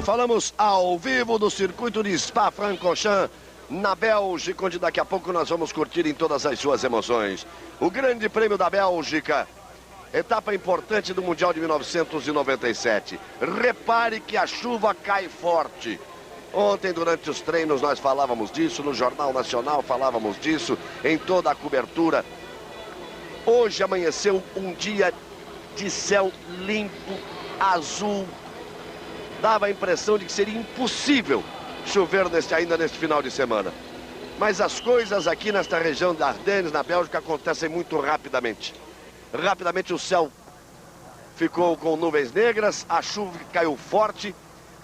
Globo, falamos ao vivo do circuito de Spa-Francorchamps, na Bélgica, onde daqui a pouco nós vamos curtir em todas as suas emoções. O Grande Prêmio da Bélgica, etapa importante do Mundial de 1997. Repare que a chuva cai forte. Ontem, durante os treinos, nós falávamos disso, no Jornal Nacional falávamos disso, em toda a cobertura. Hoje amanheceu um dia de céu limpo, azul. Dava a impressão de que seria impossível chover ainda neste final de semana. Mas as coisas aqui nesta região da Ardennes, na Bélgica, acontecem muito rapidamente. Rapidamente o céu ficou com nuvens negras, a chuva caiu forte,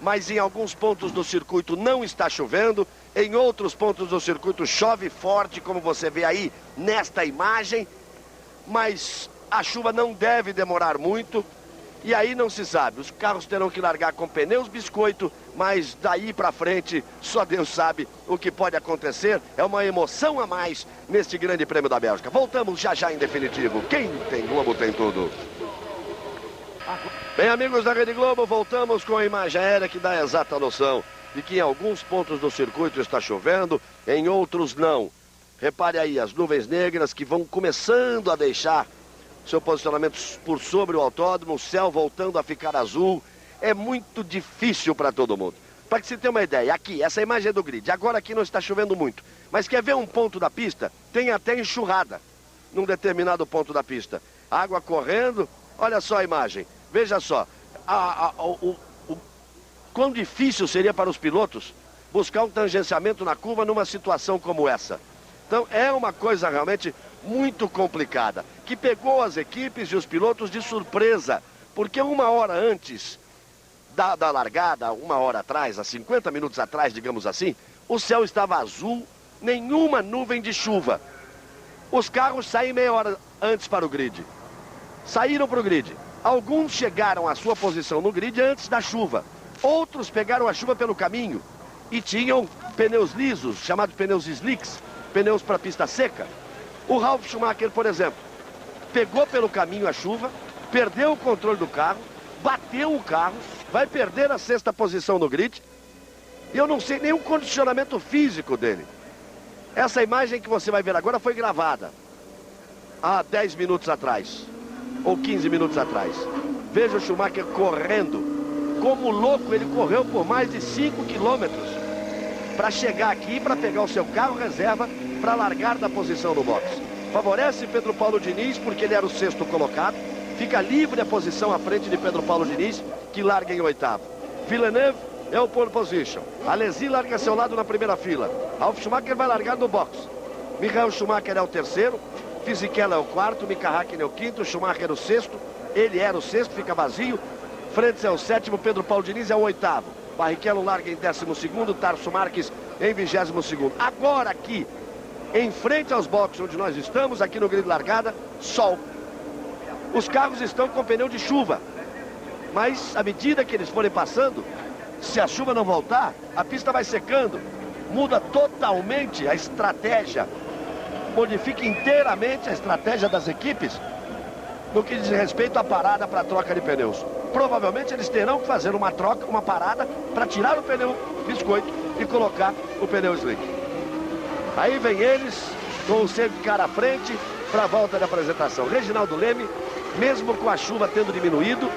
mas em alguns pontos do circuito não está chovendo, em outros pontos do circuito chove forte, como você vê aí nesta imagem, mas a chuva não deve demorar muito. E aí não se sabe, os carros terão que largar com pneus biscoito, mas daí pra frente só Deus sabe o que pode acontecer. É uma emoção a mais neste Grande Prêmio da Bélgica. Voltamos já já em definitivo. Quem tem Globo tem tudo. Bem, amigos da Rede Globo, voltamos com a imagem aérea que dá a exata noção de que em alguns pontos do circuito está chovendo, em outros não. Repare aí as nuvens negras que vão começando a deixar seu posicionamento por sobre o autódromo, o céu voltando a ficar azul. É muito difícil para todo mundo. Para que você tenha uma ideia, aqui, essa imagem é do grid. Agora aqui não está chovendo muito. Mas quer ver um ponto da pista? Tem até enxurrada num determinado ponto da pista. Água correndo, olha só a imagem. Veja só, quão difícil seria para os pilotos buscar um tangenciamento na curva numa situação como essa. Então é uma coisa realmente muito complicada, que pegou as equipes e os pilotos de surpresa, porque uma hora antes da largada, uma hora atrás, há 50 minutos atrás, digamos assim, o céu estava azul, nenhuma nuvem de chuva. Os carros saem meia hora antes para o grid. Saíram para o grid. Alguns chegaram à sua posição no grid antes da chuva. Outros pegaram a chuva pelo caminho e tinham pneus lisos, chamados pneus slicks, pneus para pista seca. O Ralf Schumacher, por exemplo, pegou pelo caminho a chuva, perdeu o controle do carro, bateu o carro, vai perder a sexta posição no grid. E eu não sei nem o condicionamento físico dele. Essa imagem que você vai ver agora foi gravada há 10 minutos atrás, ou 15 minutos atrás. Veja o Schumacher correndo. Como louco, ele correu por mais de 5 quilômetros para chegar aqui, para pegar o seu carro reserva, para largar da posição no box. Favorece Pedro Paulo Diniz, porque ele era o sexto colocado. Fica livre a posição à frente de Pedro Paulo Diniz, que larga em oitavo. Villeneuve é o pole position. Alesi larga a seu lado na primeira fila. Ralf Schumacher vai largar no box. Michael Schumacher é o terceiro. Fisichella é o quarto. Mika Hakkinen é o quinto. Schumacher é o sexto. Ele era o sexto, fica vazio. Frentz é o sétimo. Pedro Paulo Diniz é o oitavo. Barrichello larga em 12º. Tarso Marques em 22º. Agora aqui, em frente aos boxes onde nós estamos, aqui no grid largada, sol. Os carros estão com pneu de chuva. Mas à medida que eles forem passando, se a chuva não voltar, a pista vai secando. Muda totalmente a estratégia. Modifica inteiramente a estratégia das equipes no que diz respeito à parada para troca de pneus. Provavelmente eles terão que fazer uma troca, uma parada para tirar o pneu biscoito e colocar o pneu slick. Aí vem eles com o safety car à frente para a volta da apresentação. Reginaldo Leme, mesmo com a chuva tendo diminuído,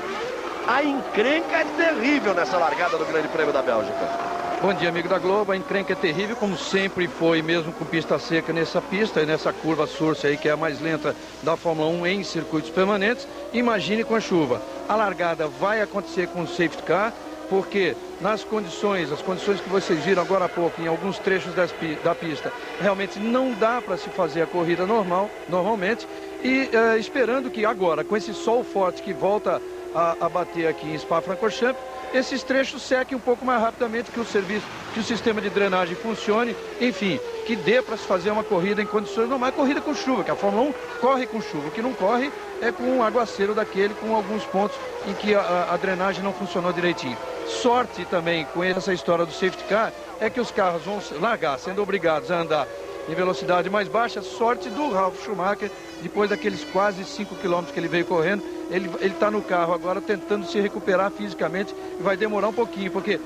a encrenca é terrível nessa largada do Grande Prêmio da Bélgica. Bom dia, amigo da Globo. A encrenca é terrível, como sempre foi, mesmo com pista seca nessa pista e nessa curva Source aí, que é a mais lenta da Fórmula 1 em circuitos permanentes. Imagine com a chuva. A largada vai acontecer com o safety car, porque nas condições, as condições que vocês viram agora há pouco, em alguns trechos da pista, realmente não dá para se fazer a corrida normalmente. E esperando que agora, com esse sol forte que volta a bater aqui em Spa-Francorchamps, esses trechos sequem um pouco mais rapidamente, que o sistema de drenagem funcione, enfim, que dê para se fazer uma corrida em condições normais, corrida com chuva, que a Fórmula 1 corre com chuva, o que não corre é com um aguaceiro daquele, com alguns pontos em que a drenagem não funcionou direitinho. Sorte também com essa história do safety car é que os carros vão largar, sendo obrigados a andar em velocidade mais baixa. Sorte do Ralf Schumacher, depois daqueles quase 5 km que ele veio correndo, ele está no carro agora tentando se recuperar fisicamente e vai demorar um pouquinho, porque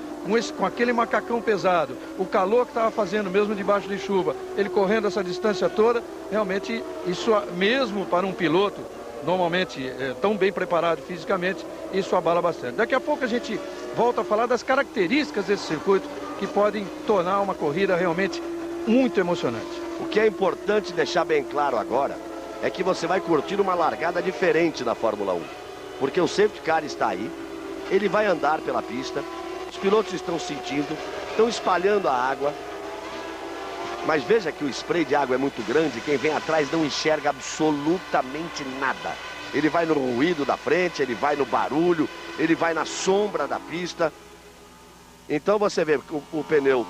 com aquele macacão pesado, o calor que estava fazendo mesmo debaixo de chuva, ele correndo essa distância toda, realmente isso mesmo para um piloto normalmente tão bem preparado fisicamente, isso abala bastante. Daqui a pouco a gente volta a falar das características desse circuito que podem tornar uma corrida realmente muito emocionante. O que é importante deixar bem claro agora é que você vai curtir uma largada diferente na Fórmula 1. Porque o safety car está aí, ele vai andar pela pista, os pilotos estão sentindo, estão espalhando a água. Mas veja que o spray de água é muito grande, quem vem atrás não enxerga absolutamente nada. Ele vai no ruído da frente, ele vai no barulho, ele vai na sombra da pista. Então você vê que o pneu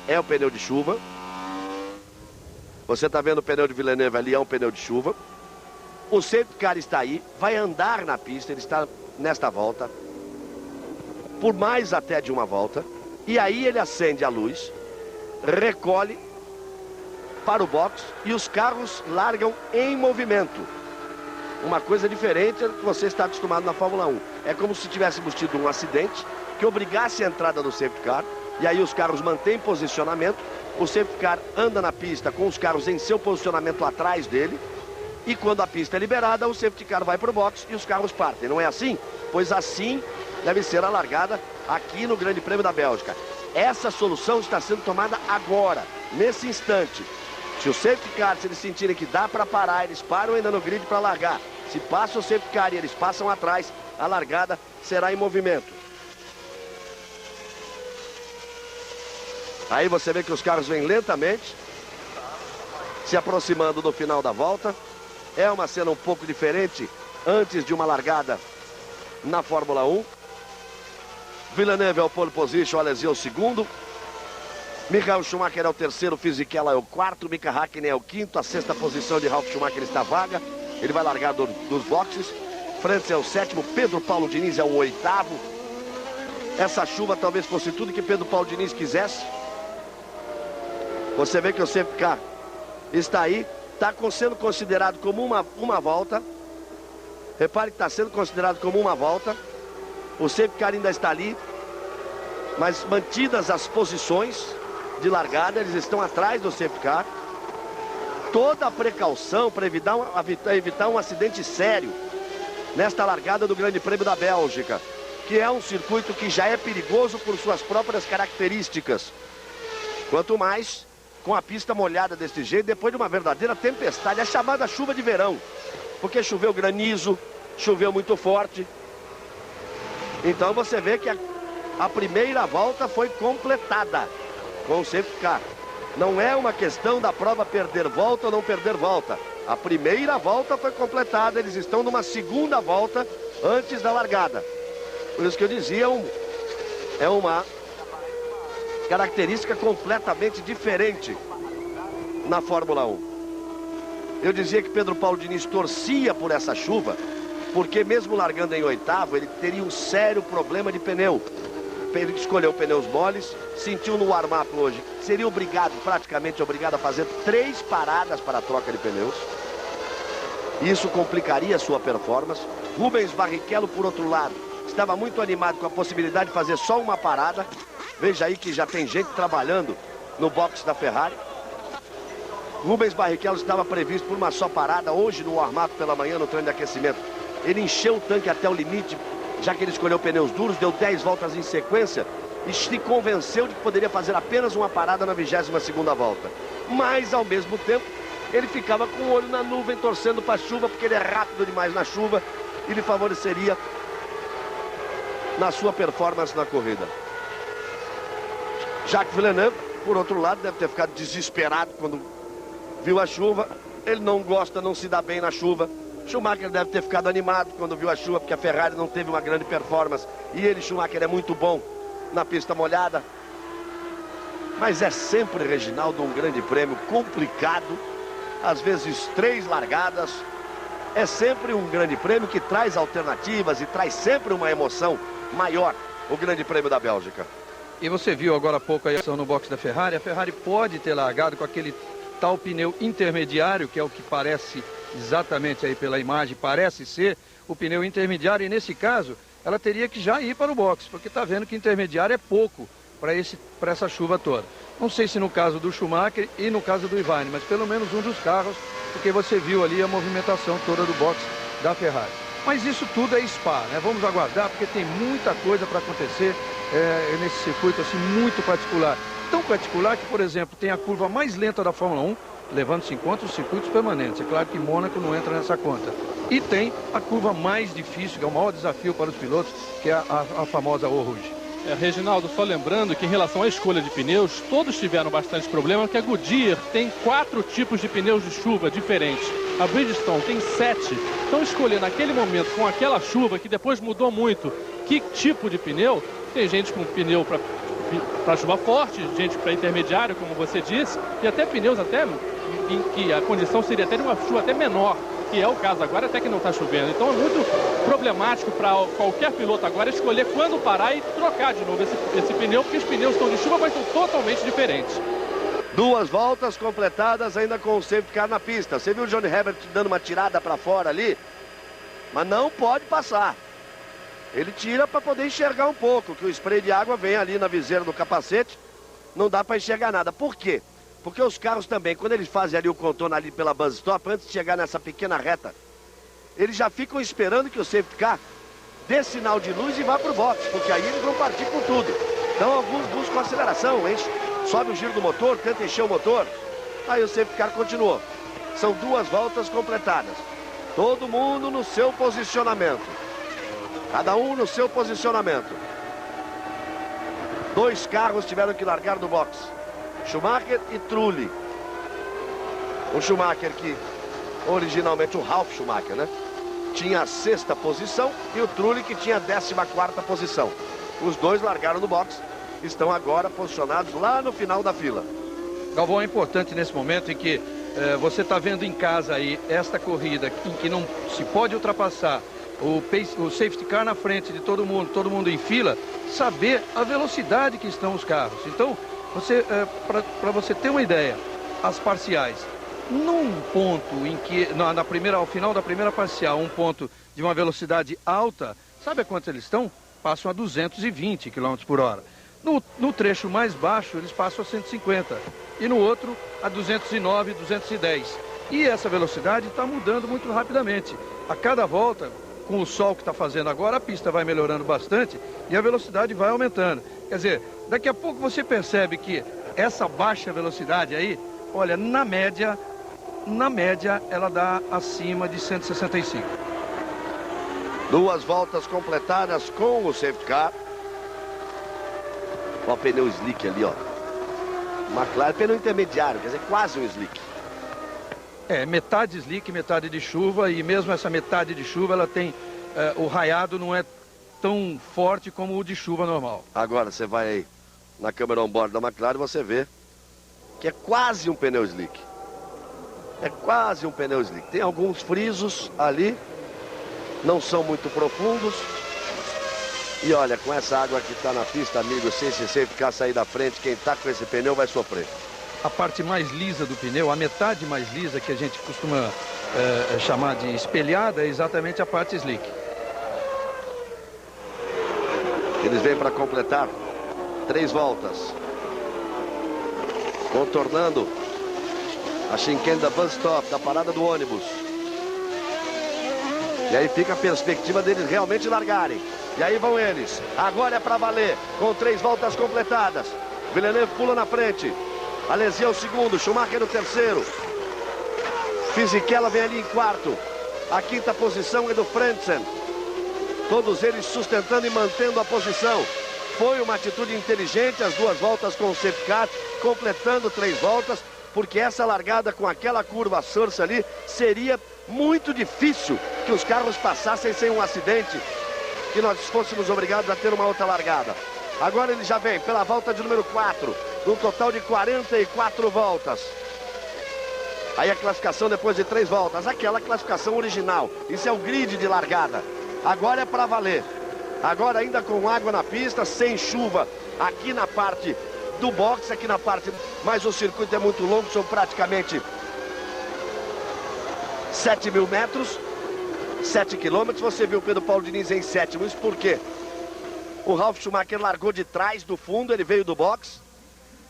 é o pneu de chuva. Você está vendo o pneu de Villeneuve ali, é um pneu de chuva. O safety car está aí, vai andar na pista, ele está nesta volta, por mais até de uma volta. E aí ele acende a luz, recolhe para o box e os carros largam em movimento. Uma coisa diferente do que você está acostumado na Fórmula 1. É como se tivéssemos tido um acidente que obrigasse a entrada do safety car, e aí os carros mantêm posicionamento, o safety car anda na pista com os carros em seu posicionamento atrás dele, e quando a pista é liberada, o safety car vai para o box e os carros partem. Não é assim? Pois assim deve ser a largada aqui no Grande Prêmio da Bélgica. Essa solução está sendo tomada agora, nesse instante. Se o safety car, se eles sentirem que dá para parar, eles param ainda no grid para largar. Se passa o safety car e eles passam atrás, a largada será em movimento. Aí você vê que os carros vêm lentamente, se aproximando do final da volta. É uma cena um pouco diferente antes de uma largada na Fórmula 1. Villeneuve é o pole position, Alesi é o segundo. Michael Schumacher é o terceiro, Fisichella é o quarto, Mika Häkkinen é o quinto, a sexta posição de Ralf Schumacher está vaga. Ele vai largar dos boxes. Franz é o sétimo, Pedro Paulo Diniz é o oitavo. Essa chuva talvez fosse tudo que Pedro Paulo Diniz quisesse. Você vê que o safety car está aí, está sendo considerado como uma volta. Repare que está sendo considerado como uma volta. O safety car ainda está ali, mas mantidas as posições de largada, eles estão atrás do safety car. Toda a precaução para evitar um acidente sério nesta largada do Grande Prêmio da Bélgica, que é um circuito que já é perigoso por suas próprias características. Quanto mais com a pista molhada desse jeito, depois de uma verdadeira tempestade, a chamada chuva de verão, porque choveu granizo, choveu muito forte. Então você vê que a primeira volta foi completada com o safety car. Não é uma questão da prova perder volta ou não perder volta. A primeira volta foi completada, eles estão numa segunda volta antes da largada. Por isso que eu dizia, é uma característica completamente diferente na Fórmula 1. Eu dizia que Pedro Paulo Diniz torcia por essa chuva, porque mesmo largando em oitavo, ele teria um sério problema de pneu. Ele escolheu pneus moles, sentiu no warm-up hoje, seria praticamente obrigado a fazer 3 paradas para a troca de pneus. Isso complicaria a sua performance. Rubens Barrichello, por outro lado, estava muito animado com a possibilidade de fazer só uma parada. Veja aí que já tem gente trabalhando no box da Ferrari. Rubens Barrichello estava previsto por uma só parada hoje no warm-up pela manhã, no treino de aquecimento. Ele encheu o tanque até o limite, já que ele escolheu pneus duros, deu 10 voltas em sequência e se convenceu de que poderia fazer apenas uma parada na 22ª volta. Mas, ao mesmo tempo, ele ficava com o olho na nuvem, torcendo para a chuva, porque ele é rápido demais na chuva e lhe favoreceria na sua performance na corrida. Jacques Villeneuve, por outro lado, deve ter ficado desesperado quando viu a chuva. Ele não gosta, não se dá bem na chuva. Schumacher deve ter ficado animado quando viu a chuva, porque a Ferrari não teve uma grande performance. E ele, Schumacher, é muito bom na pista molhada. Mas é sempre, Reginaldo, um grande prêmio complicado. Às vezes 3 largadas. É sempre um grande prêmio que traz alternativas e traz sempre uma emoção maior. O Grande Prêmio da Bélgica. E você viu agora há pouco a ação no box da Ferrari. A Ferrari pode ter largado com aquele tal pneu intermediário, que é o que parece exatamente aí pela imagem, parece ser o pneu intermediário, e nesse caso ela teria que já ir para o box, porque está vendo que intermediário é pouco para essa chuva toda. Não sei se no caso do Schumacher e no caso do Irvine, mas pelo menos um dos carros, porque você viu ali a movimentação toda do box da Ferrari. Mas isso tudo é Spa, né? Vamos aguardar, porque tem muita coisa para acontecer nesse circuito assim muito particular. Tão particular que, por exemplo, tem a curva mais lenta da Fórmula 1, levando-se em conta os circuitos permanentes. É claro que Mônaco não entra nessa conta. E tem a curva mais difícil, que é o maior desafio para os pilotos, que é a famosa Eau Rouge. Reginaldo, só lembrando que em relação à escolha de pneus, todos tiveram bastante problema, porque a Goodyear tem 4 tipos de pneus de chuva diferentes. A Bridgestone tem 7. Então escolher naquele momento, com aquela chuva, que depois mudou muito, que tipo de pneu, tem gente com pneu para chuva forte, gente para intermediário, como você disse, e até pneus em que a condição seria até de uma chuva até menor, que é o caso agora, até que não está chovendo. Então é muito problemático para qualquer piloto agora escolher quando parar e trocar de novo esse pneu, porque os pneus estão de chuva, mas estão totalmente diferentes. 2 voltas completadas ainda com o safety car na pista. Você viu o Johnny Herbert dando uma tirada para fora ali? Mas não pode passar. Ele tira para poder enxergar um pouco, que o spray de água vem ali na viseira do capacete. Não dá para enxergar nada. Por quê? Porque os carros também, quando eles fazem ali o contorno ali pela bus stop, antes de chegar nessa pequena reta, eles já ficam esperando que o safety car dê sinal de luz e vá para o box, porque aí eles vão partir com tudo. Então alguns buscam aceleração, enche, sobe o giro do motor, tenta encher o motor. Aí o safety car continuou. São 2 voltas completadas. Todo mundo no seu posicionamento. Cada um no seu posicionamento. 2 carros tiveram que largar do box. Schumacher e Trulli. O Schumacher que, originalmente o Ralf Schumacher, né? Tinha a 6ª posição e o Trulli que tinha a 14ª posição. Os 2 largaram no box. Estão agora posicionados lá no final da fila. Galvão, é importante nesse momento em que você está vendo em casa aí esta corrida em que não se pode ultrapassar o safety car na frente de todo mundo em fila, saber a velocidade que estão os carros. Então, para você ter uma ideia, as parciais, num ponto em que, ao final da primeira parcial, um ponto de uma velocidade alta, sabe a quanto eles estão? Passam a 220 km por hora. No trecho mais baixo, eles passam a 150. E no outro, a 209, 210. E essa velocidade está mudando muito rapidamente. A cada volta, com o sol que está fazendo agora, a pista vai melhorando bastante e a velocidade vai aumentando. Quer dizer, daqui a pouco você percebe que essa baixa velocidade aí, olha, na média, ela dá acima de 165. 2 voltas completadas com o safety car. Ó, o pneu slick ali, ó. McLaren, pneu intermediário, quer dizer, quase um slick. Metade slick, metade de chuva, e mesmo essa metade de chuva, ela tem, o raiado não é tão forte como o de chuva normal. Agora você vai aí na câmera on-board da McLaren e você vê que é quase um pneu slick. É quase um pneu slick. Tem alguns frisos ali, não são muito profundos. E olha, com essa água que está na pista, amigo, se esse safety car sair da frente, quem está com esse pneu vai sofrer. A parte mais lisa do pneu, a metade mais lisa, que a gente costuma chamar de espelhada, é exatamente a parte slick. Eles vêm para completar 3 voltas. Contornando a chicane da bus stop, da parada do ônibus. E aí fica a perspectiva deles realmente largarem. E aí vão eles. Agora é para valer, com 3 voltas completadas. Villeneuve pula na frente. Alesi é o segundo, Schumacher o terceiro. Fisichella vem ali em quarto. A 5ª posição é do Frentzen. Todos eles sustentando e mantendo a posição. Foi uma atitude inteligente, as 2 voltas com o safety car, completando 3 voltas, porque essa largada com aquela curva sursa ali, seria muito difícil que os carros passassem sem um acidente, que nós fôssemos obrigados a ter uma outra largada. Agora ele já vem pela volta de número 4, num total de 44 voltas. Aí a classificação depois de 3 voltas, aquela classificação original. Isso é o grid de largada. Agora é para valer. Agora ainda com água na pista, sem chuva aqui na parte do boxe aqui na parte, mas o circuito é muito longo, são praticamente 7.000 metros, 7 quilômetros. Você viu o Pedro Paulo Diniz em sétimo, isso por quê? O Ralf Schumacher largou de trás do fundo, ele veio do boxe.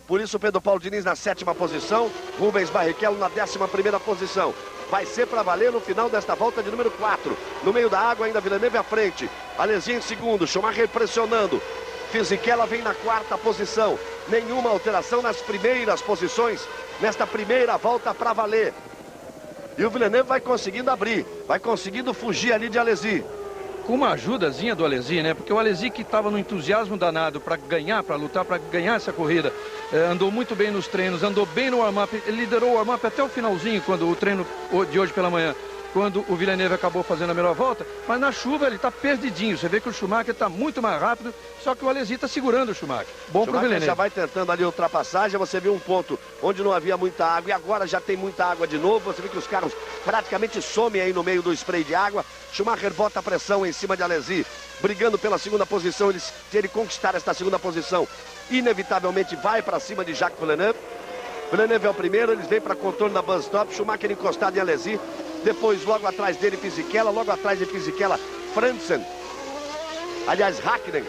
Por isso o Pedro Paulo Diniz na sétima posição, Rubens Barrichello na 11ª posição. Vai ser para valer no final desta volta de número 4. No meio da água ainda Villeneuve à frente. Alesi em segundo, Schumacher pressionando. Fisichella vem na 4ª posição. Nenhuma alteração nas primeiras posições, nesta primeira volta para valer. E o Villeneuve vai conseguindo abrir, vai conseguindo fugir ali de Alesi. Com uma ajudazinha do Alesi, né? Porque o Alesi, que estava no entusiasmo danado para ganhar, para lutar, para ganhar essa corrida, andou muito bem nos treinos, andou bem no warm-up, ele liderou o warm-up até o finalzinho, quando o treino de hoje pela manhã, quando o Villeneuve acabou fazendo a melhor volta, mas na chuva ele está perdidinho. Você vê que o Schumacher está muito mais rápido, só que o Alesi está segurando o Schumacher. Bom para o Villeneuve. Já vai tentando ali a ultrapassagem. Você viu um ponto onde não havia muita água e agora já tem muita água de novo. Você vê que os carros praticamente somem aí no meio do spray de água. Schumacher bota a pressão em cima de Alesi, brigando pela segunda posição. Se ele conquistar esta segunda posição, inevitavelmente vai para cima de Jacques Villeneuve. Villeneuve é o primeiro, eles vêm para contorno da Bus Stop. Schumacher encostado em Alesi. Depois, logo atrás dele, Fisichella. Logo atrás de Fisichella, Frentzen. Aliás, Hakkinen.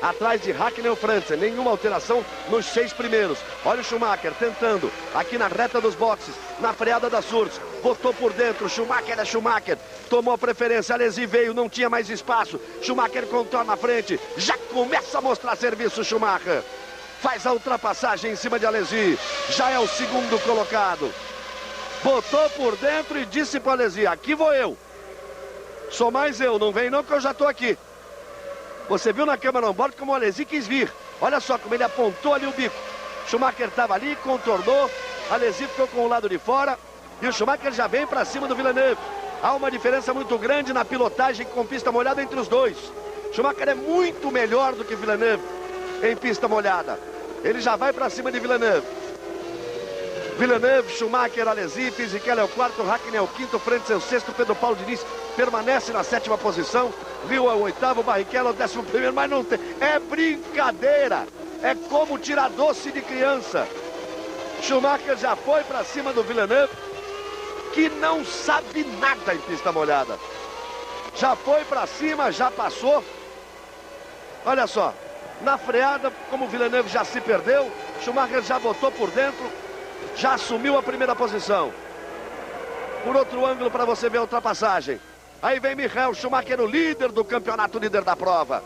Atrás de Hakkinen o Frentzen. Nenhuma alteração nos 6 primeiros. Olha o Schumacher tentando. Aqui na reta dos boxes. Na freada da Surz. Botou por dentro. Schumacher é Schumacher. Tomou a preferência. Alesi veio. Não tinha mais espaço. Schumacher contorna a frente. Já começa a mostrar serviço, Schumacher. Faz a ultrapassagem em cima de Alesi. Já é o segundo colocado. Botou por dentro e disse para o Alesi: aqui vou eu. Sou mais eu, não vem não que eu já estou aqui. Você viu na câmera on-board como o Alesi quis vir. Olha só como ele apontou ali o bico. Schumacher estava ali, contornou. Alesi ficou com o lado de fora. E o Schumacher já vem para cima do Villeneuve. Há uma diferença muito grande na pilotagem com pista molhada entre os dois. Schumacher é muito melhor do que Villeneuve em pista molhada. Ele já vai para cima de Villeneuve. Villeneuve, Schumacher, Alesi, Fisichella é o 4º, Hakkinen é o 5º, Frentzen é o 6º, Pedro Paulo Diniz permanece na 7ª posição, Rio é o 8º, Barrichello é o 11º, mas não tem, é brincadeira, é como tirar doce de criança. Schumacher já foi para cima do Villeneuve, que não sabe nada em pista molhada. Já foi para cima, já passou. Olha só, na freada, como o Villeneuve já se perdeu, Schumacher já botou por dentro, já assumiu a primeira posição. Por outro ângulo para você ver a ultrapassagem. Aí vem Michael Schumacher, o líder do campeonato, líder da prova.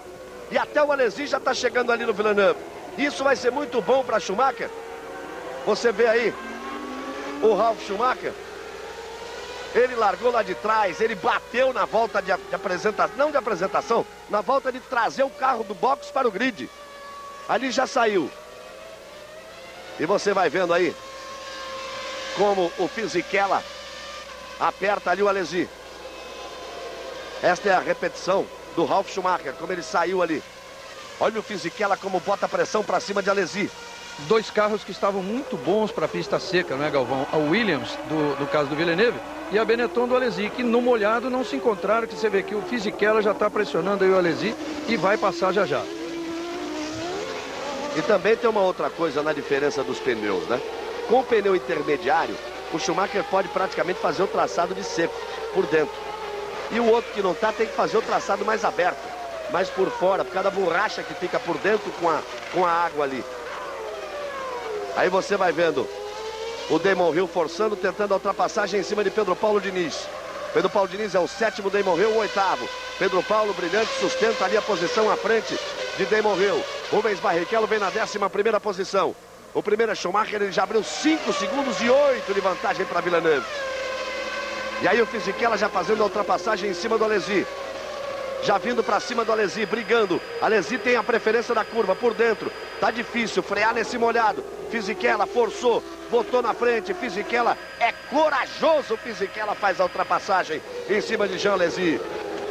E até o Alesi já está chegando ali no Villeneuve. Isso vai ser muito bom para Schumacher. Você vê aí o Ralf Schumacher. Ele largou lá de trás, ele bateu na volta de apresentação, não de apresentação, na volta de trazer o carro do box para o grid. Ali já saiu. E você vai vendo aí como o Fisichella aperta ali o Alesi. Esta é a repetição do Ralf Schumacher, como ele saiu ali. Olha o Fisichella como bota pressão para cima de Alesi. Dois carros que estavam muito bons para a pista seca, não é, Galvão? A Williams, do caso do Villeneuve, e a Benetton do Alesi, que no molhado não se encontraram, que você vê que o Fisichella já está pressionando aí o Alesi e vai passar já já. E também tem uma outra coisa na diferença dos pneus, né? Com o pneu intermediário, o Schumacher pode praticamente fazer o traçado de seco por dentro. E o outro que não está tem que fazer o traçado mais aberto, mais por fora, por causa da borracha que fica por dentro com a água ali. Aí você vai vendo o Damon Hill forçando, tentando a ultrapassagem em cima de Pedro Paulo Diniz. Pedro Paulo Diniz é o 7º, Damon Hill o 8º. Pedro Paulo, brilhante, sustenta ali a posição à frente de Damon Hill. Rubens Barrichello vem na 11ª posição. O primeiro é Schumacher, ele já abriu 5 segundos e 8 de vantagem para Villeneuve. E aí o Fisichella já fazendo a ultrapassagem em cima do Alesi. Já vindo para cima do Alesi, brigando. Alesi tem a preferência da curva por dentro. Tá difícil frear nesse molhado. Fisichella forçou, botou na frente. Fisichella é corajoso. Fisichella faz a ultrapassagem em cima de Jean Alesi.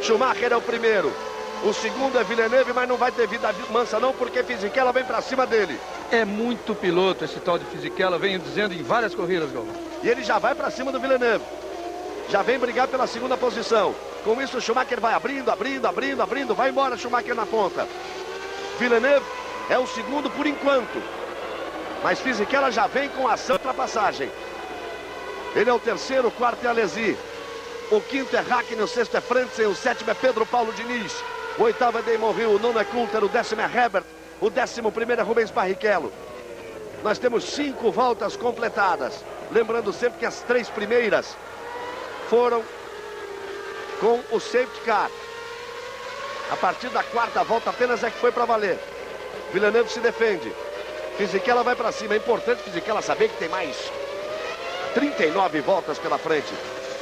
Schumacher é o primeiro. O segundo é Villeneuve, mas não vai ter vida mansa não, porque Fisichella vem para cima dele. É muito piloto esse tal de Fisichella, venho dizendo em várias corridas, Galvão. E ele já vai para cima do Villeneuve. Já vem brigar pela segunda posição. Com isso o Schumacher vai abrindo. Vai embora Schumacher na ponta. Villeneuve é o segundo por enquanto. Mas Fisichella já vem com ação de ultrapassagem. Ele é o terceiro, o quarto é Alesi. O quinto é Hakkinen, o sexto é Frentzen, o sétimo é Pedro Paulo Diniz. O oitavo é Damon Hill, o nono é Coulter, o décimo é Herbert, o 11º é Rubens Barrichello. Nós temos 5 voltas completadas. Lembrando sempre que as 3 primeiras foram com o safety car. A partir da 4ª volta apenas é que foi para valer. Villeneuve se defende. Fisichella vai para cima. É importante Fisichella saber que tem mais 39 voltas pela frente.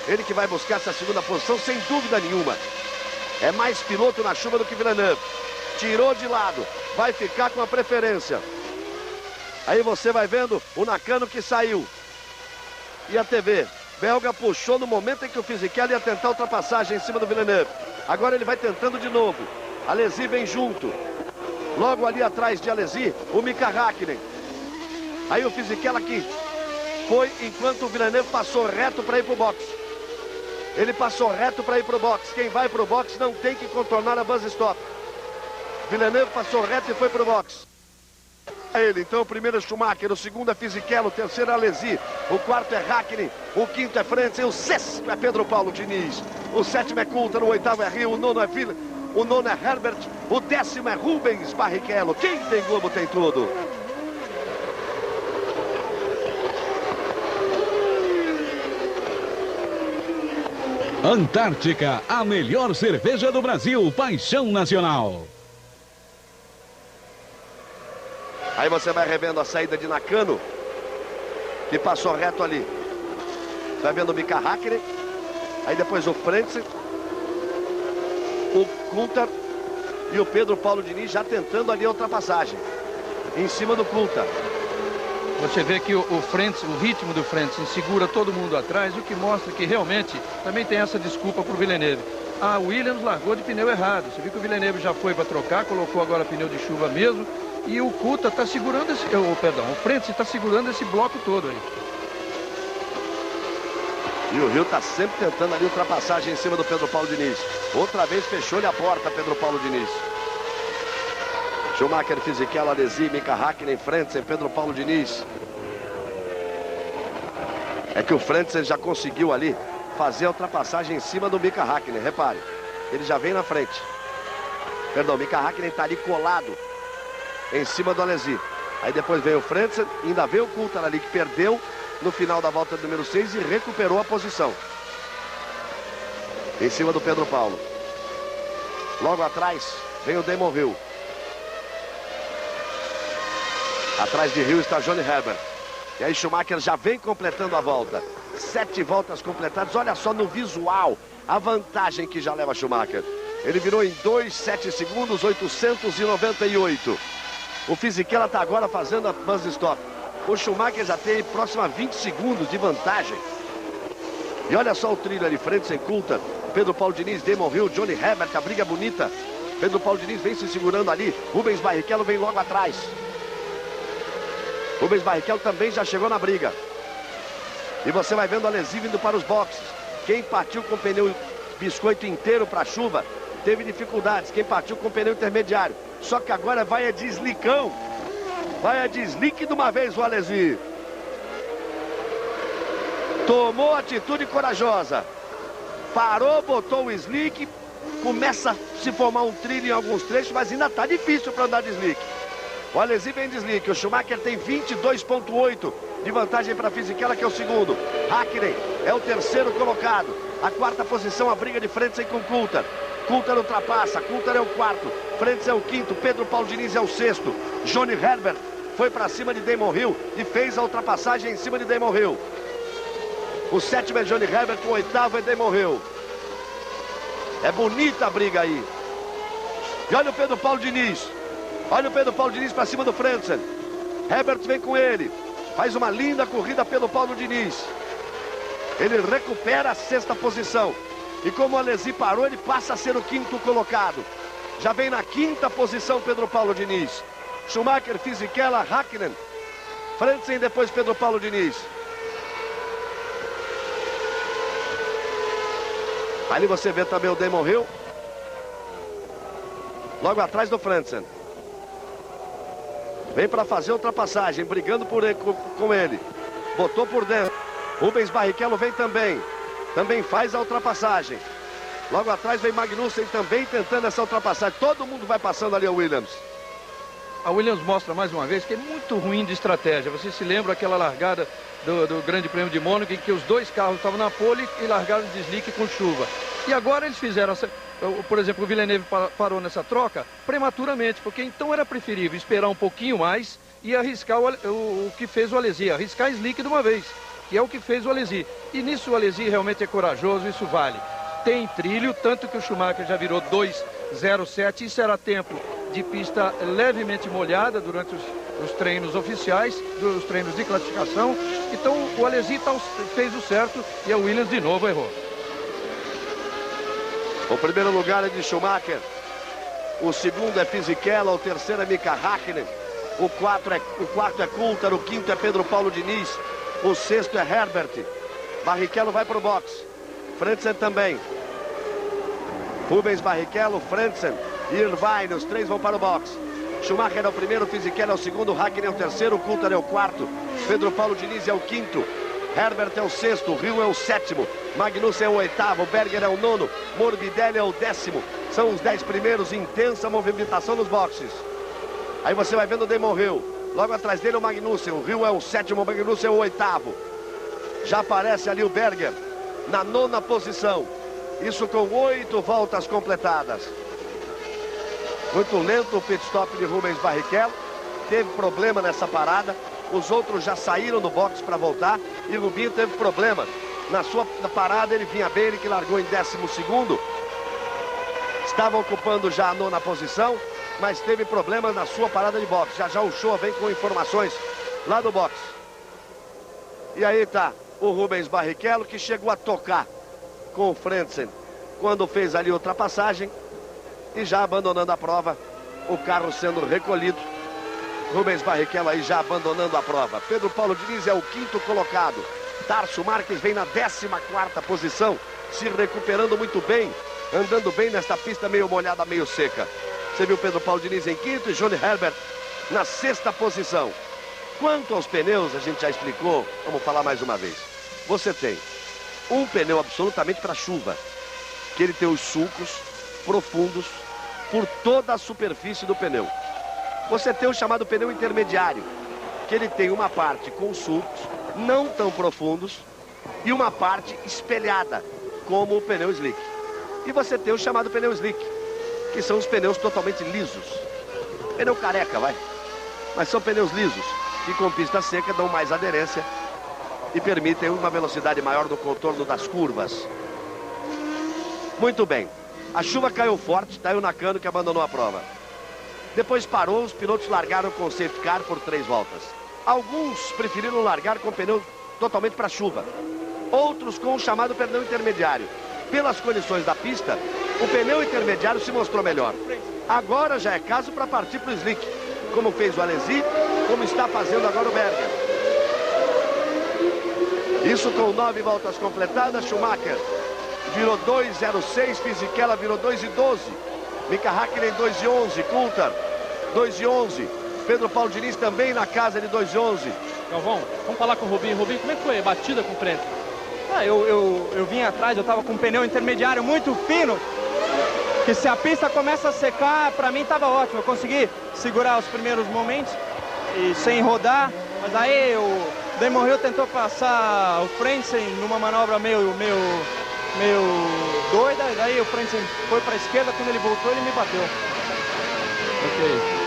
Ele que vai buscar essa segunda posição sem dúvida nenhuma. É mais piloto na chuva do que Villeneuve. Tirou de lado. Vai ficar com a preferência. Aí você vai vendo o Nakano que saiu. E a TV belga puxou no momento em que o Fisichella ia tentar a ultrapassagem em cima do Villeneuve. Agora ele vai tentando de novo. Alesi vem junto. Logo ali atrás de Alesi, o Mika Hakkinen. Aí o Fisichella que foi enquanto o Villeneuve passou reto para ir para o box. Ele passou reto para ir para o box. Quem vai para o box não tem que contornar a buzz stop. Villeneuve passou reto e foi para o box. Ele, então, o primeiro é Schumacher, o segundo é Fisichella, o terceiro é Alesi, o quarto é Hakkinen, o quinto é Frentzen, o sexto é Pedro Paulo Diniz, o sétimo é Coulter, o oitavo é Hill, o nono é Herbert, o 10º é Rubens Barrichello. Quem tem Globo tem tudo. Antártica, a melhor cerveja do Brasil, paixão nacional. Aí você vai revendo a saída de Nakano, que passou reto ali. Vai vendo o Mika Hakkinen. Aí depois o Frentzen, o Coulter e o Pedro Paulo Diniz já tentando ali a ultrapassagem. Em cima do Coulter. Você vê que o Frentzen, o ritmo do Frentzen segura todo mundo atrás, o que mostra que realmente também tem essa desculpa para o Villeneuve. A Williams largou de pneu errado. Você viu que o Villeneuve já foi para trocar, colocou agora pneu de chuva mesmo. E o Coulter está segurando esse... o Frentzen está segurando esse bloco todo aí. E o Hill está sempre tentando ali ultrapassagem em cima do Pedro Paulo Diniz. Outra vez fechou-lhe a porta, Pedro Paulo Diniz. Schumacher, Fisichella, Alesi, Mika Hakkinen, Frentzen, Pedro Paulo Diniz. É que o Frentzen já conseguiu ali fazer a ultrapassagem em cima do Mika Hakkinen. Repare, ele já vem na frente. Perdão, o Mika Hakkinen está ali colado em cima do Alesi. Aí depois vem o Frentzen, ainda vem o Coulter ali que perdeu no final da volta número 6 e recuperou a posição. Em cima do Pedro Paulo. Logo atrás vem o Damon Hill. Atrás de Hill está Johnny Herbert. E aí Schumacher já vem completando a volta. 7 voltas completadas. Olha só no visual a vantagem que já leva Schumacher. Ele virou em 2,7 segundos, 898. O Fisichella está agora fazendo a buzz stop. O Schumacher já tem próximo a 20 segundos de vantagem. E olha só o trilho ali, Frentzen, Coulter, Pedro Paulo Diniz, Damon Hill, Johnny Herbert, a briga bonita. Pedro Paulo Diniz vem se segurando ali. Rubens Barrichello vem logo atrás. Rubens Barrichello também já chegou na briga. E você vai vendo a Alesi vindo para os boxes. Quem partiu com o pneu biscoito inteiro para a chuva teve dificuldades. Quem partiu com o pneu intermediário. Só que agora vai a deslicão. Vai a deslique de uma vez o Alesi. Tomou atitude corajosa. Parou, botou o slick. Começa a se formar um trilho em alguns trechos, mas ainda está difícil para andar de slick. O Alesi vem de slick. O Schumacher tem 22,8 de vantagem para Fisichella, que é o segundo. Hakkinen é o terceiro colocado. A quarta posição, a briga de Frentzen com Coulter. Coulter ultrapassa, Coulter é o quarto, Frentzen é o quinto, Pedro Paulo Diniz é o sexto. Johnny Herbert foi para cima de Damon Hill e fez a ultrapassagem em cima de Damon Hill. O sétimo é Johnny Herbert, o oitavo é Damon Hill. É bonita a briga aí. E olha o Pedro Paulo Diniz. Olha o Pedro Paulo Diniz para cima do Frentzen. Herbert vem com ele. Faz uma linda corrida pelo Paulo Diniz. Ele recupera a sexta posição. E como o Alesi parou, ele passa a ser o quinto colocado. Já vem na quinta posição Pedro Paulo Diniz. Schumacher, Fisichella, Hakkinen, Frentzen e depois Pedro Paulo Diniz. Ali você vê também o Damon Hill. Logo atrás do Frentzen. Vem para fazer a ultrapassagem, brigando com ele. Botou por dentro. Rubens Barrichello vem também. Também faz a ultrapassagem. Logo atrás vem Magnussen também tentando essa ultrapassagem. Todo mundo vai passando ali a Williams. A Williams mostra mais uma vez que é muito ruim de estratégia. Você se lembra aquela largada do Grande Prêmio de Mônaco, em que os dois carros estavam na pole e largaram de slick com chuva. E agora eles fizeram, por exemplo, o Villeneuve parou nessa troca prematuramente, porque então era preferível esperar um pouquinho mais e arriscar o que fez o Alesi, arriscar slick de uma vez, que é o que fez o Alesi. E nisso o Alesi realmente é corajoso, isso vale. Tem trilho, tanto que o Schumacher já virou 2,07, isso era tempo de pista levemente molhada durante os treinos oficiais, dos treinos de classificação. Então o Alesi fez o certo e a Williams de novo errou. O primeiro lugar é de Schumacher, o segundo é Fisichella, o terceiro é Mika Häkkinen, o quarto é Coulthard, o quinto é Pedro Paulo Diniz, o sexto é Herbert. Barrichello vai para o box, Frentzen também. Rubens Barrichello, Frentzen e Irvine, os três vão para o box. Schumacher é o primeiro, Fisichella é o segundo, Häkkinen é o terceiro, Coulthard é o quarto, Pedro Paulo Diniz é o quinto, Herbert é o sexto, Hill é o sétimo, Magnussen é o oitavo, Berger é o nono, Morbidelli é o décimo. São os 10 primeiros, intensa movimentação nos boxes. Aí você vai vendo o Damon Hill, logo atrás dele o Magnussen, o Hill é o sétimo, o Magnussen é o oitavo. Já aparece ali o Berger na nona posição, isso com 8 voltas completadas. Muito lento o pit stop de Rubens Barrichello, teve problema nessa parada. Os outros já saíram do box para voltar e Rubinho teve problema. Na parada ele vinha bem, ele que largou em 12º. Estava ocupando já a nona posição, mas teve problemas na sua parada de box. Já o Show vem com informações lá do box. E aí tá o Rubens Barrichello, que chegou a tocar com o Frentzen quando fez ali a ultrapassagem e já abandonando a prova, o carro sendo recolhido. Rubens Barrichello aí já abandonando a prova. Pedro Paulo Diniz é o quinto colocado. Tarso Marques vem na 14ª posição, se recuperando muito bem, andando bem nesta pista meio molhada, meio seca. Você viu Pedro Paulo Diniz em quinto e Johnny Herbert na 6ª posição. Quanto aos pneus, a gente já explicou, vamos falar mais uma vez. Você tem um pneu absolutamente para chuva, que ele tem os sulcos profundos por toda a superfície do pneu. Você tem o chamado pneu intermediário, que ele tem uma parte com sulcos não tão profundos e uma parte espelhada, como o pneu slick. E você tem o chamado pneu slick, que são os pneus totalmente lisos. Pneu careca, vai. Mas são pneus lisos, que com pista seca dão mais aderência e permitem uma velocidade maior no contorno das curvas. Muito bem. A chuva caiu forte, caiu na Nakano, que abandonou a prova. Depois parou, os pilotos largaram com o safety car por 3 voltas. Alguns preferiram largar com o pneu totalmente para chuva. Outros com o chamado pneu intermediário. Pelas condições da pista, o pneu intermediário se mostrou melhor. Agora já é caso para partir para o slick, como fez o Alesi, como está fazendo agora o Berger. Isso com 9 voltas completadas, Schumacher virou 2,06, Fisichella virou 2,12, Mika Häkkinen 2,11, Coulthard 2,11, Pedro Paulo Diniz também na casa de 2,11. Galvão, vamos falar com o Rubinho. Rubinho, como é que foi a batida com o frente? Eu vim atrás, eu tava com um pneu intermediário muito fino, que se a pista começa a secar, pra mim tava ótimo. Eu consegui segurar os primeiros momentos e sem rodar, mas aí o Damon Hill tentou passar o Frentzen numa manobra meio doida, daí o Frentzen foi para a esquerda, quando ele voltou ele me bateu. Ok.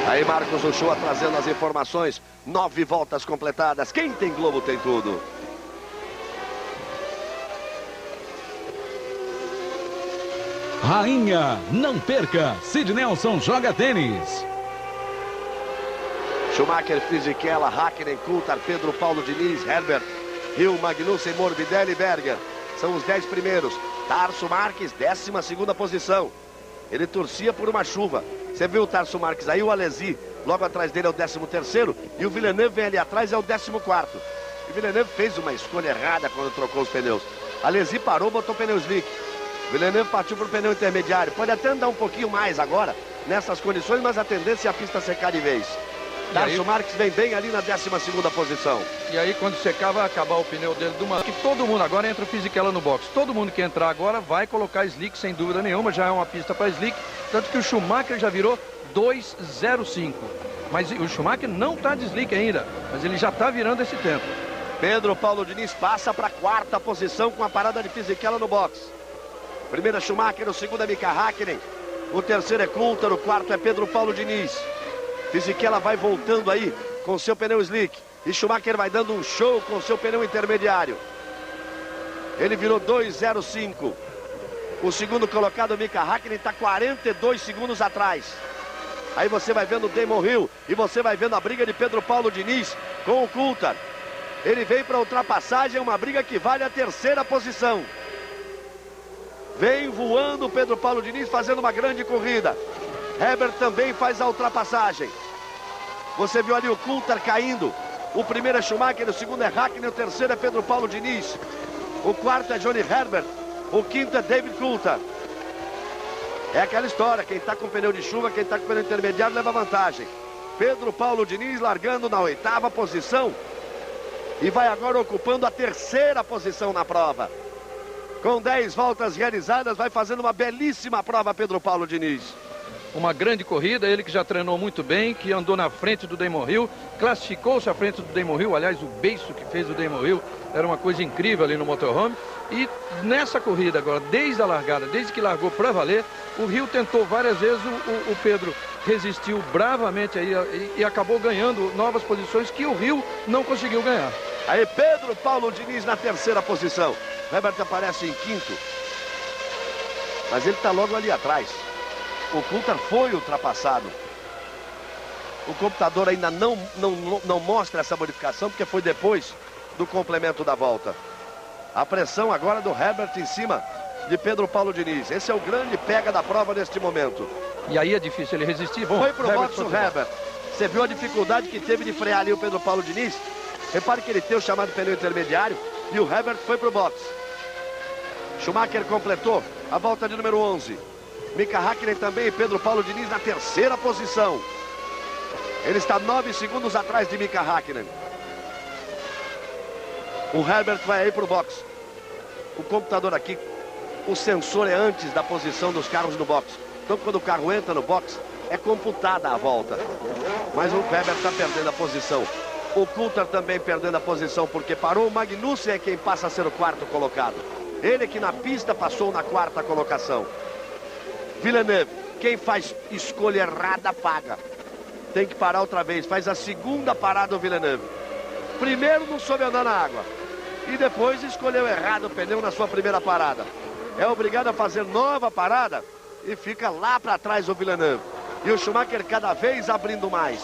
Aí Marcos Uchoa trazendo as informações, 9 voltas completadas, quem tem Globo tem tudo. Rainha, não perca, Sid Nelson joga tênis. Schumacher, Fisichella, Häkkinen, Coulthard, Pedro Paulo Diniz, Herbert, Hill, Magnussen, Morbidelli e Berger. São os 10 primeiros. Tarso Marques, 12ª posição. Ele torcia por uma chuva. Você viu o Tarso Marques aí, o Alesi, logo atrás dele é o 13º. E o Villeneuve vem ali atrás, é o 14º. E o Villeneuve fez uma escolha errada quando trocou os pneus. Alesi parou, botou pneu slick. Villeneuve partiu para o pneu intermediário. Pode até andar um pouquinho mais agora, nessas condições, mas a tendência é a pista secar de vez. Darcio Marques vem bem ali na 12ª posição. E aí quando secar vai acabar o pneu dele do Mansell. Que todo mundo agora entra o Fisichella no box. Todo mundo que entrar agora vai colocar slick sem dúvida nenhuma. Já é uma pista para slick. Tanto que o Schumacher já virou 2:05. Mas o Schumacher não está de slick ainda. Mas ele já está virando esse tempo. Pedro Paulo Diniz passa para a 4ª posição com a parada de Fisichella no box. Primeiro é Schumacher, o segundo é Mika Häkkinen. O terceiro é Coulthard, o quarto é Pedro Paulo Diniz. Fisichella vai voltando aí com seu pneu slick. E Schumacher vai dando um show com seu pneu intermediário. Ele virou 2:05. O segundo colocado, Mika Häkkinen, está 42 segundos atrás. Aí você vai vendo o Damon Hill e você vai vendo a briga de Pedro Paulo Diniz com o Coulthard. Ele vem para a ultrapassagem, uma briga que vale a 3ª posição. Vem voando o Pedro Paulo Diniz fazendo uma grande corrida. Herbert também faz a ultrapassagem. Você viu ali o Coulthard caindo. O primeiro é Schumacher, o segundo é Häkkinen, o terceiro é Pedro Paulo Diniz. O quarto é Johnny Herbert. O quinto é David Coulthard. É aquela história, quem está com pneu de chuva, quem está com pneu intermediário leva vantagem. Pedro Paulo Diniz largando na 8ª posição. E vai agora ocupando a 3ª posição na prova. Com 10 voltas realizadas, vai fazendo uma belíssima prova Pedro Paulo Diniz. Uma grande corrida, ele que já treinou muito bem, que andou na frente do Damon Hill, classificou-se à frente do Damon Hill, aliás, o beiço que fez o Damon Hill era uma coisa incrível ali no motorhome. E nessa corrida agora, desde a largada, desde que largou para valer, o Hill tentou várias vezes, o Pedro resistiu bravamente aí e acabou ganhando novas posições que o Hill não conseguiu ganhar. Aí Pedro Paulo Diniz na 3ª posição. Herbert aparece em 5º. Mas ele está logo ali atrás. O Coulthard foi ultrapassado. O computador ainda não mostra essa modificação, porque foi depois do complemento da volta. A pressão agora do Herbert em cima de Pedro Paulo Diniz. Esse é o grande pega da prova neste momento. E aí é difícil ele resistir. Bom, foi pro box o Herbert. Você viu a dificuldade que teve de frear ali o Pedro Paulo Diniz? Repare que ele tem o chamado pneu intermediário e o Herbert foi pro box. Schumacher completou a volta de número 11. Mika Häkkinen também e Pedro Paulo Diniz na 3ª posição. Ele está 9 segundos atrás de Mika Häkkinen. O Herbert vai aí pro box. O computador aqui, o sensor é antes da posição dos carros no box. Então quando o carro entra no box, é computada a volta. Mas o Herbert está perdendo a posição. O Coulthard também perdendo a posição porque parou. O Magnussen é quem passa a ser o 4º colocado. Ele que na pista passou na 4ª colocação. Villeneuve, quem faz escolha errada paga. Tem que parar outra vez. Faz a 2ª parada o Villeneuve. Primeiro não soube andar na água. E depois escolheu errado o pneu na sua primeira parada. É obrigado a fazer nova parada e fica lá para trás o Villeneuve. E o Schumacher cada vez abrindo mais.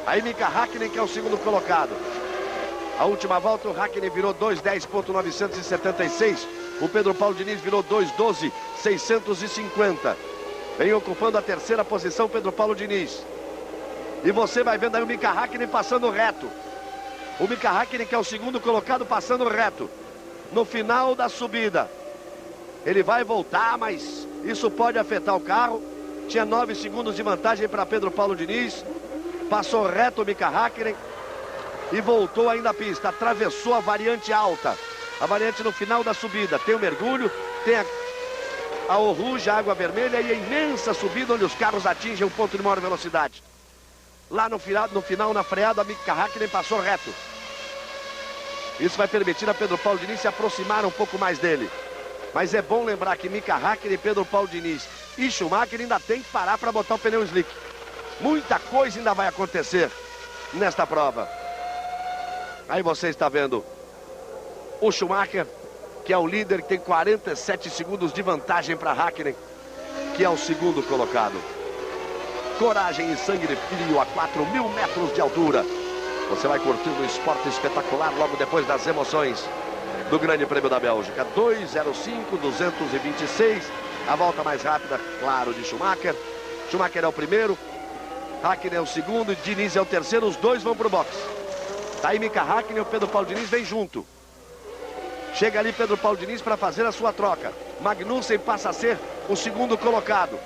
Aí Mika Häkkinen, que é o 2º colocado. A última volta o Häkkinen virou 2:10.976. O Pedro Paulo Diniz virou 2:12.650. Vem ocupando a 3ª posição Pedro Paulo Diniz. E você vai vendo aí o Mika Häkkinen passando reto. O Mika Häkkinen, que é o 2º colocado, passando reto. No final da subida. Ele vai voltar, mas isso pode afetar o carro. Tinha 9 segundos de vantagem para Pedro Paulo Diniz. Passou reto o Mika Häkkinen. E voltou ainda à pista. Atravessou a variante alta. A variante no final da subida. Tem o mergulho, tem a Eau Rouge, a água vermelha e a imensa subida onde os carros atingem o ponto de maior velocidade. Lá no final, na freada, a Mika Häkkinen passou reto. Isso vai permitir a Pedro Paulo Diniz se aproximar um pouco mais dele. Mas é bom lembrar que Mika Häkkinen, Pedro Paulo Diniz e Schumacher ainda tem que parar para botar o pneu slick. Muita coisa ainda vai acontecer nesta prova. Aí você está vendo o Schumacher, que é o líder, que tem 47 segundos de vantagem para Häkkinen, que é o 2º colocado. Coragem e sangue de frio a 4.000 metros de altura. Você vai curtindo um esporte espetacular logo depois das emoções do Grande Prêmio da Bélgica. 2:05.226. A volta mais rápida, claro, de Schumacher. Schumacher é o primeiro, Häkkinen é o 2º e Diniz é o 3º. Os dois vão para o box. Tá aí Mika Häkkinen e o Pedro Paulo Diniz vem junto. Chega ali Pedro Paulo Diniz para fazer a sua troca. Magnussen passa a ser o 2º colocado.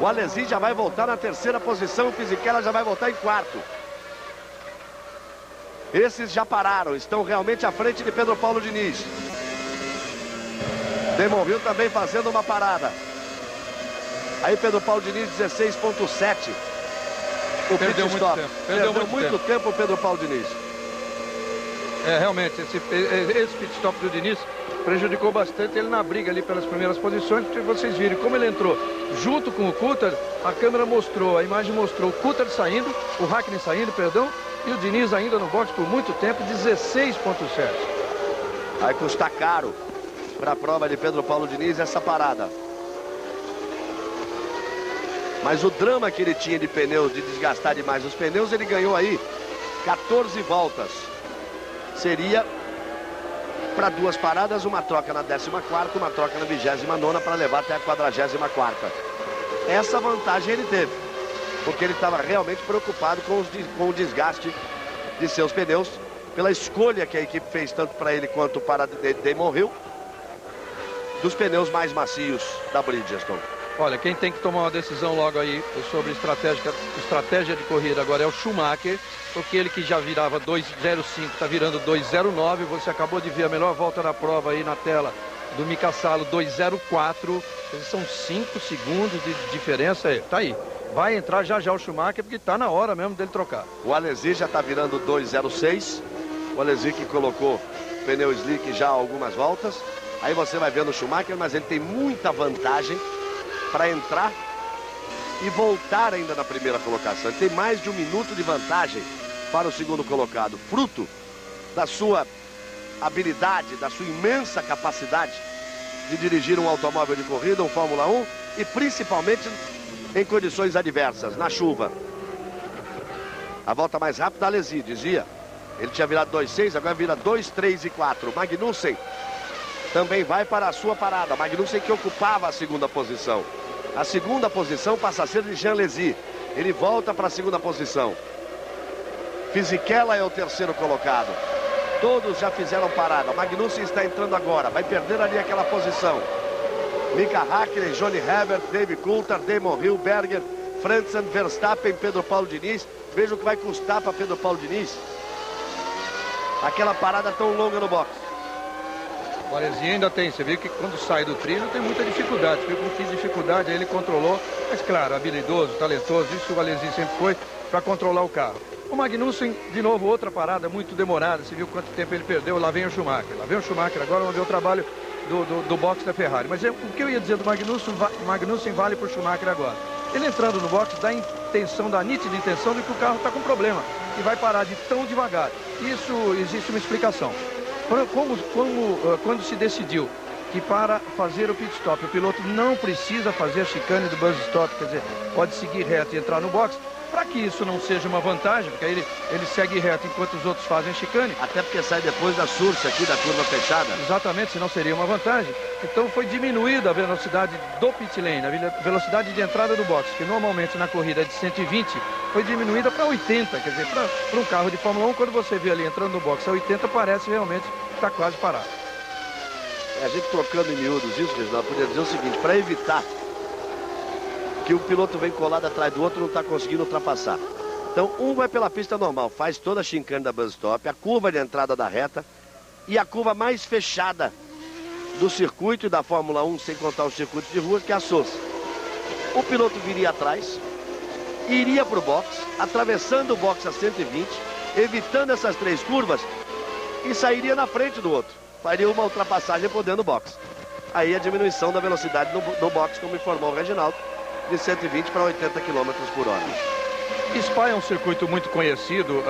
O Alesi já vai voltar na terceira posição, o Fisichella já vai voltar em quarto. Esses já pararam, estão realmente à frente de Pedro Paulo Diniz. Damon Hill também fazendo uma parada. Aí Pedro Paulo Diniz, 16.7. O Perdeu pit stop. muito tempo. Perdeu muito tempo o Pedro Paulo Diniz. Realmente, esse pit stop do Diniz prejudicou bastante ele na briga ali pelas primeiras posições, porque vocês viram como ele entrou junto com o Coulthard. A câmera mostrou, a imagem mostrou o Coulthard saindo, o Hakkinen saindo, perdão, e o Diniz ainda no boxe por muito tempo, 16.7. Vai custar caro para a prova de Pedro Paulo Diniz essa parada. Mas o drama que ele tinha de pneus, de desgastar demais os pneus, ele ganhou aí 14 voltas. Seria para 2 paradas, uma troca na 14ª, uma troca na 29ª para levar até a 44ª. Essa vantagem ele teve, porque ele estava realmente preocupado com o desgaste de seus pneus, pela escolha que a equipe fez tanto para ele quanto para Damon Hill, dos pneus mais macios da Bridgestone. Olha, quem tem que tomar uma decisão logo aí sobre estratégia de corrida agora é o Schumacher, porque ele que já virava 2,05, está virando 2,09. Você acabou de ver a melhor volta da prova aí na tela do Mika Salo, 2,04. São 5 segundos de diferença. Tá aí. Vai entrar já já o Schumacher, porque está na hora mesmo dele trocar. O Alesi já está virando 2,06. O Alesi que colocou pneu slick já há algumas voltas. Aí você vai vendo o Schumacher, mas ele tem muita vantagem para entrar e voltar ainda na primeira colocação. Ele tem mais de 1 minuto de vantagem para o segundo colocado, fruto da sua habilidade, da sua imensa capacidade de dirigir um automóvel de corrida, um Fórmula 1, e principalmente em condições adversas, na chuva. A volta mais rápida, Alesi, dizia. Ele tinha virado 2,6, agora vira 2,3 e 4. Magnussen também vai para a sua parada. Magnussen que ocupava a segunda posição. A segunda posição passa a ser de Jean Alesi. Ele volta para a segunda posição. Fisichella é o terceiro colocado. Todos já fizeram parada. Magnussen está entrando agora. Vai perder ali aquela posição. Mika Hakkinen, Johnny Herbert, David Coulthard, Damon Hill, Berger, Frentzen, Verstappen, Pedro Paulo Diniz. Veja o que vai custar para Pedro Paulo Diniz aquela parada tão longa no box. O Alesi ainda tem, você viu que quando sai do trilho tem muita dificuldade. Viu como que dificuldade aí ele controlou. Mas claro, habilidoso, talentoso, isso o Alesi sempre foi para controlar o carro. O Magnussen, de novo, outra parada muito demorada. Você viu quanto tempo ele perdeu. Lá vem o Schumacher. Lá vem o Schumacher agora, vamos ver o trabalho do box da Ferrari. Mas o que eu ia dizer do Magnussen vale para o Schumacher agora. Ele entrando no box dá a nítida intenção de que o carro está com problema e vai parar de tão devagar. Isso existe uma explicação. Quando se decidiu que para fazer o pit stop o piloto não precisa fazer a chicane do buzz stop, quer dizer, pode seguir reto e entrar no box, para que isso não seja uma vantagem, porque aí ele segue reto enquanto os outros fazem chicane. Até porque sai depois da surge aqui, da curva fechada. Exatamente, senão seria uma vantagem. Então foi diminuída a velocidade do pit lane, a velocidade de entrada do box, que normalmente na corrida é de 120, foi diminuída para 80, quer dizer, para um carro de Fórmula 1, quando você vê ali entrando no box a 80, parece realmente que está quase parado. A gente trocando em miúdos isso, Reginaldo, poderia dizer o seguinte, para evitar que o piloto vem colado atrás do outro, não está conseguindo ultrapassar. Então, um vai pela pista normal, faz toda a chicane da buzz stop, a curva de entrada da reta e a curva mais fechada do circuito e da Fórmula 1, sem contar os circuitos de rua, que é a Source. O piloto viria atrás, iria para o box, atravessando o box a 120, evitando essas 3 curvas e sairia na frente do outro. Faria uma ultrapassagem por dentro do box. Aí a diminuição da velocidade no box, como informou o Reginaldo, de 120 para 80 km por hora. Spa é um circuito muito conhecido,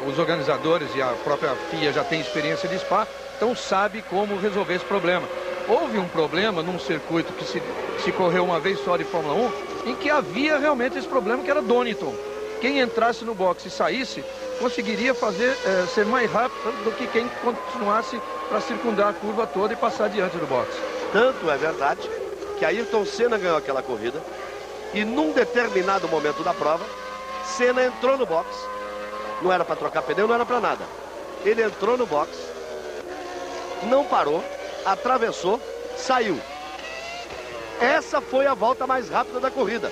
os organizadores e a própria FIA já têm experiência de Spa, então sabe como resolver esse problema. Houve um problema num circuito que se correu uma vez só de Fórmula 1, em que havia realmente esse problema, que era Donington. Quem entrasse no box e saísse, conseguiria ser mais rápido do que quem continuasse para circundar a curva toda e passar diante do box. Tanto é verdade que Ayrton Senna ganhou aquela corrida e num determinado momento da prova, Senna entrou no box, não era para trocar pneu, não era para nada. Ele entrou no box, não parou, atravessou, saiu. Essa foi a volta mais rápida da corrida.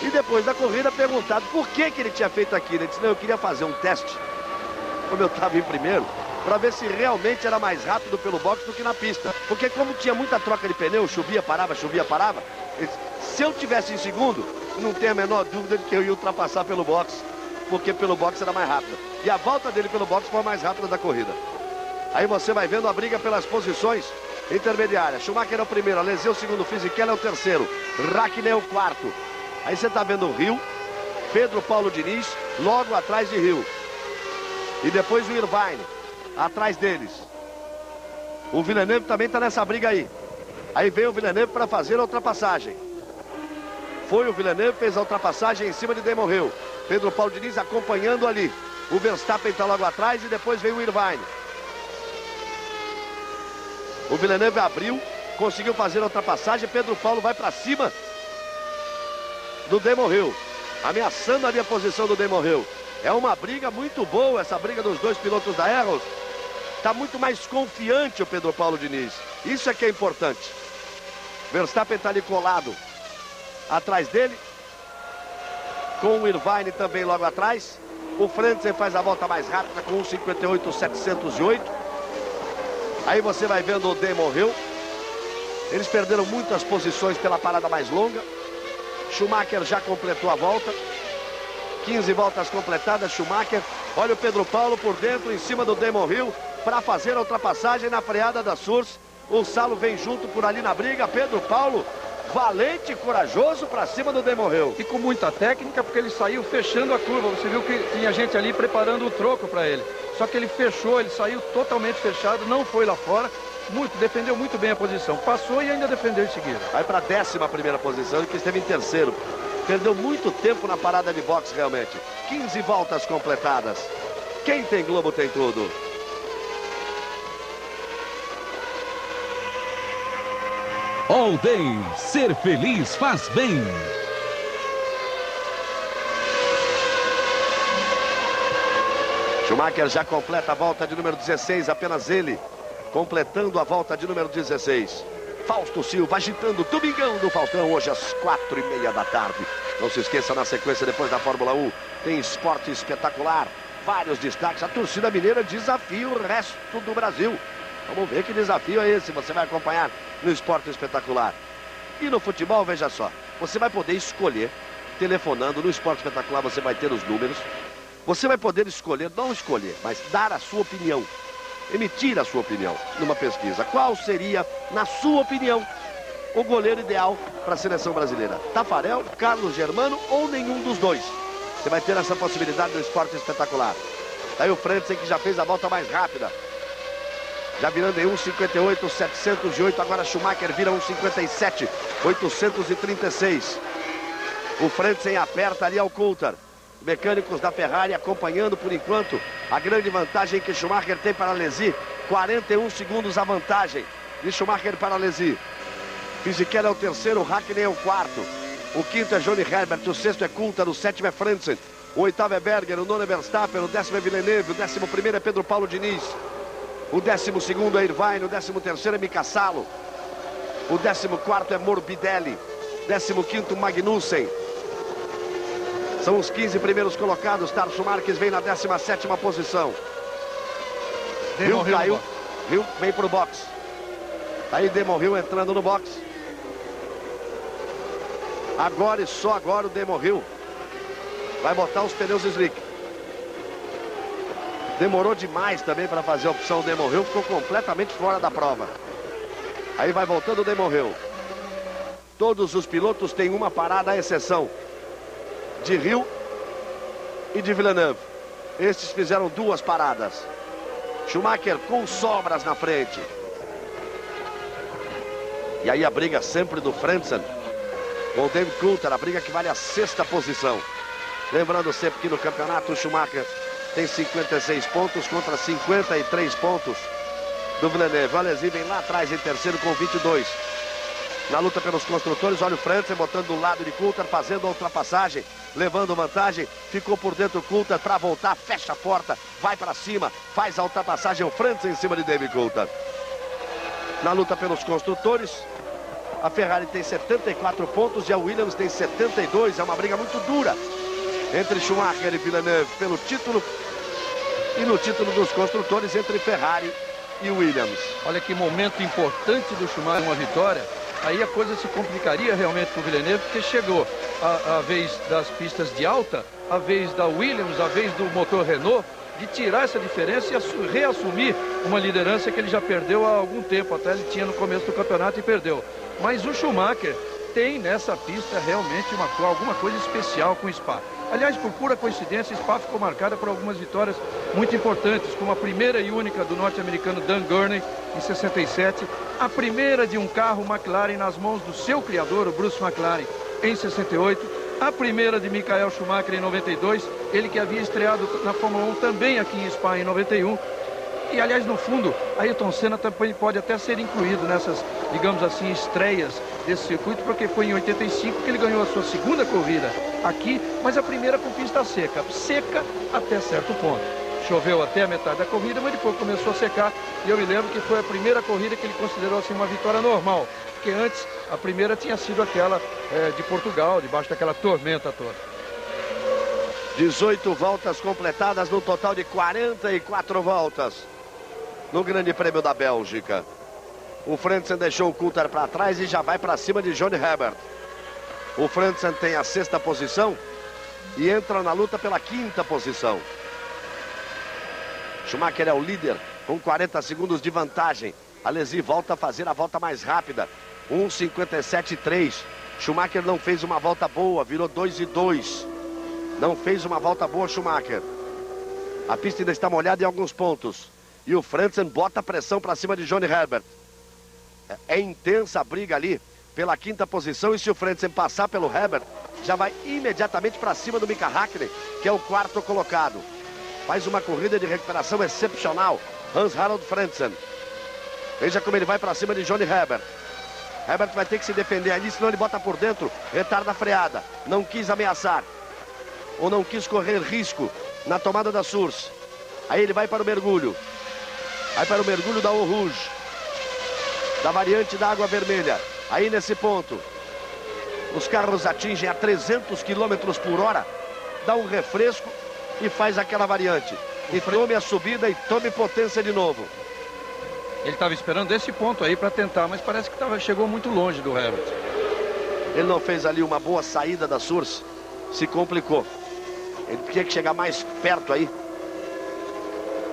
E depois da corrida, perguntado por que ele tinha feito aquilo. Ele disse, não, eu queria fazer um teste, como eu estava em primeiro, para ver se realmente era mais rápido pelo box do que na pista. Porque como tinha muita troca de pneu, chovia, parava, ele disse, se eu tivesse em segundo, não tem a menor dúvida de que eu ia ultrapassar pelo box, porque pelo box era mais rápido. E a volta dele pelo box foi a mais rápida da corrida. Aí você vai vendo a briga pelas posições intermediárias. Schumacher é o primeiro, Alesi é o segundo, Fisichella é o terceiro, Raikkonen é o quarto. Aí você está vendo o Hill, Pedro Paulo Diniz, logo atrás de Hill. E depois o Irvine, atrás deles. O Villeneuve também está nessa briga aí. Aí vem o Villeneuve para fazer a ultrapassagem. Foi o Villeneuve, fez a ultrapassagem em cima de Damon Hill. Pedro Paulo Diniz acompanhando ali. O Verstappen está logo atrás e depois vem o Irvine. O Villeneuve abriu, conseguiu fazer a ultrapassagem. Pedro Paulo vai para cima do Damon Hill, ameaçando ali a posição do Damon Hill. É uma briga muito boa, essa briga dos dois pilotos da Arrows. Está muito mais confiante o Pedro Paulo Diniz. Isso é que é importante. Verstappen está ali colado atrás dele, com o Irvine também logo atrás. O Frentzen faz a volta mais rápida com 1,58,708. Aí você vai vendo o Damon Hill. Eles perderam muitas posições pela parada mais longa. Schumacher já completou a volta. 15 voltas completadas, Schumacher. Olha o Pedro Paulo por dentro, em cima do Damon Hill, para fazer a ultrapassagem na freada da Source. O Salo vem junto por ali na briga. Pedro Paulo, valente e corajoso, para cima do Damon Hill. E com muita técnica, porque ele saiu fechando a curva. Você viu que tinha gente ali preparando o troco para ele. Só que ele fechou, ele saiu totalmente fechado, não foi lá fora. Defendeu muito bem a posição. Passou e ainda defendeu em seguida. Vai para a 11ª posição, que esteve em terceiro. Perdeu muito tempo na parada de boxe, realmente. 15 voltas completadas. Quem tem Globo tem tudo. All Day, ser feliz faz bem. Schumacher já completa a volta de número 16, apenas ele completando a volta de número 16. Fausto Silva agitando o Domingão do Faustão, hoje às 4h30 da tarde. Não se esqueça, na sequência, depois da Fórmula 1, tem esporte espetacular, vários destaques. A torcida mineira desafia o resto do Brasil. Vamos ver que desafio é esse, você vai acompanhar no esporte espetacular. E no futebol, veja só, você vai poder escolher, telefonando no esporte espetacular, você vai ter os números. Você vai poder escolher, não escolher, mas dar a sua opinião. Emitir a sua opinião numa pesquisa. Qual seria, na sua opinião, o goleiro ideal para a seleção brasileira? Tafarel, Carlos Germano ou nenhum dos dois? Você vai ter essa possibilidade no esporte espetacular. Daí o Frentzen, que já fez a volta mais rápida. Já virando em 1,58,708. Agora Schumacher vira 1,57,836. O Frentzen aperta ali ao Coulthard. Mecânicos da Ferrari acompanhando por enquanto a grande vantagem que Schumacher tem para Alesi. 41 segundos a vantagem de Schumacher para Alesi. Fisichella é o terceiro, Raikkonen é o quarto. O quinto é Johnny Herbert, o sexto é Coulthard, o sétimo é Frentzen. O oitavo é Berger, o nono é Verstappen, o 10º é Villeneuve, o 11º é Pedro Paulo Diniz. O 12º é Irvine, o 13º é Mika Salo. O 14º é Morbidelli. 15º Magnussen. São os 15 primeiros colocados. Tarso Marques vem na 17ª posição. Hill caiu. Hill vem para o box. Aí Damon Hill entrando no box. Agora e só agora o Damon Hill vai botar os pneus slick. Demorou demais também para fazer a opção. O Damon Hill ficou completamente fora da prova. Aí vai voltando o Damon Hill. Todos os pilotos têm uma parada, à exceção de Hill e de Villeneuve. Estes fizeram 2 paradas. Schumacher com sobras na frente. E aí a briga sempre do Frentzen com o David Coulthard, a briga que vale a 6ª posição. Lembrando sempre que no campeonato o Schumacher tem 56 pontos contra 53 pontos do Villeneuve. O Alesi vem lá atrás em terceiro com 22. Na luta pelos construtores, olha o Frentzen botando do lado de Coulthard, fazendo a ultrapassagem, levando vantagem, ficou por dentro o Coulthard para voltar, fecha a porta, vai para cima, faz a ultrapassagem, o Frentzen em cima de David Coulthard. Na luta pelos construtores, A Ferrari tem 74 pontos e a Williams tem 72. É uma briga muito dura entre Schumacher e Villeneuve pelo título e no título dos construtores entre Ferrari e Williams. Olha que momento importante do Schumacher, uma vitória. Aí a coisa se complicaria realmente para o Villeneuve, porque chegou a vez das pistas de alta, a vez da Williams, a vez do motor Renault, de tirar essa diferença e reassumir uma liderança que ele já perdeu há algum tempo. Até ele tinha no começo do campeonato e perdeu. Mas o Schumacher tem nessa pista realmente alguma coisa especial com o Spa. Aliás, por pura coincidência, Spa ficou marcada por algumas vitórias muito importantes, como a primeira e única do norte-americano Dan Gurney, em 67, a primeira de um carro McLaren nas mãos do seu criador, o Bruce McLaren, em 68, a primeira de Michael Schumacher em 92, ele que havia estreado na Fórmula 1 também aqui em Spa em 91. E, aliás, no fundo, Ayrton Senna também pode até ser incluído nessas, digamos assim, estreias desse circuito, porque foi em 85 que ele ganhou a sua segunda corrida aqui, mas a primeira com pista seca até certo ponto. Choveu até a metade da corrida, mas depois começou a secar, e eu me lembro que foi a primeira corrida que ele considerou assim uma vitória normal, porque antes a primeira tinha sido aquela de Portugal, debaixo daquela tormenta toda. 18 voltas completadas no total de 44 voltas no Grande Prêmio da Bélgica. O Frentzen deixou o Coulthard para trás e já vai para cima de Johnny Herbert. O Frentzen tem a 6ª posição e entra na luta pela 5ª posição. Schumacher é o líder com 40 segundos de vantagem. Alesi volta a fazer a volta mais rápida, 1:57.3. Schumacher não fez uma volta boa, virou 2:02. Não fez uma volta boa Schumacher. A pista ainda está molhada em alguns pontos. E o Frentzen bota pressão para cima de Johnny Herbert. É intensa a briga ali pela 5ª posição. E se o Frentzen passar pelo Herbert, já vai imediatamente para cima do Mika Häkkinen, que é o 4º colocado. Faz uma corrida de recuperação excepcional, Hans-Harald Frentzen. Veja como ele vai para cima de Johnny Herbert. Herbert vai ter que se defender ali, senão ele bota por dentro, retarda a freada. Não quis ameaçar, ou não quis correr risco na tomada da Source. Aí ele vai para o mergulho. Vai para o mergulho da Eau Rouge, da variante da água vermelha. Aí nesse ponto, os carros atingem a 300 km por hora, dá um refresco e faz aquela variante. E tome a subida e tome potência de novo. Ele estava esperando esse ponto aí para tentar, mas parece que chegou muito longe do Herbert. Ele não fez ali uma boa saída da Source, se complicou. Ele tinha que chegar mais perto aí,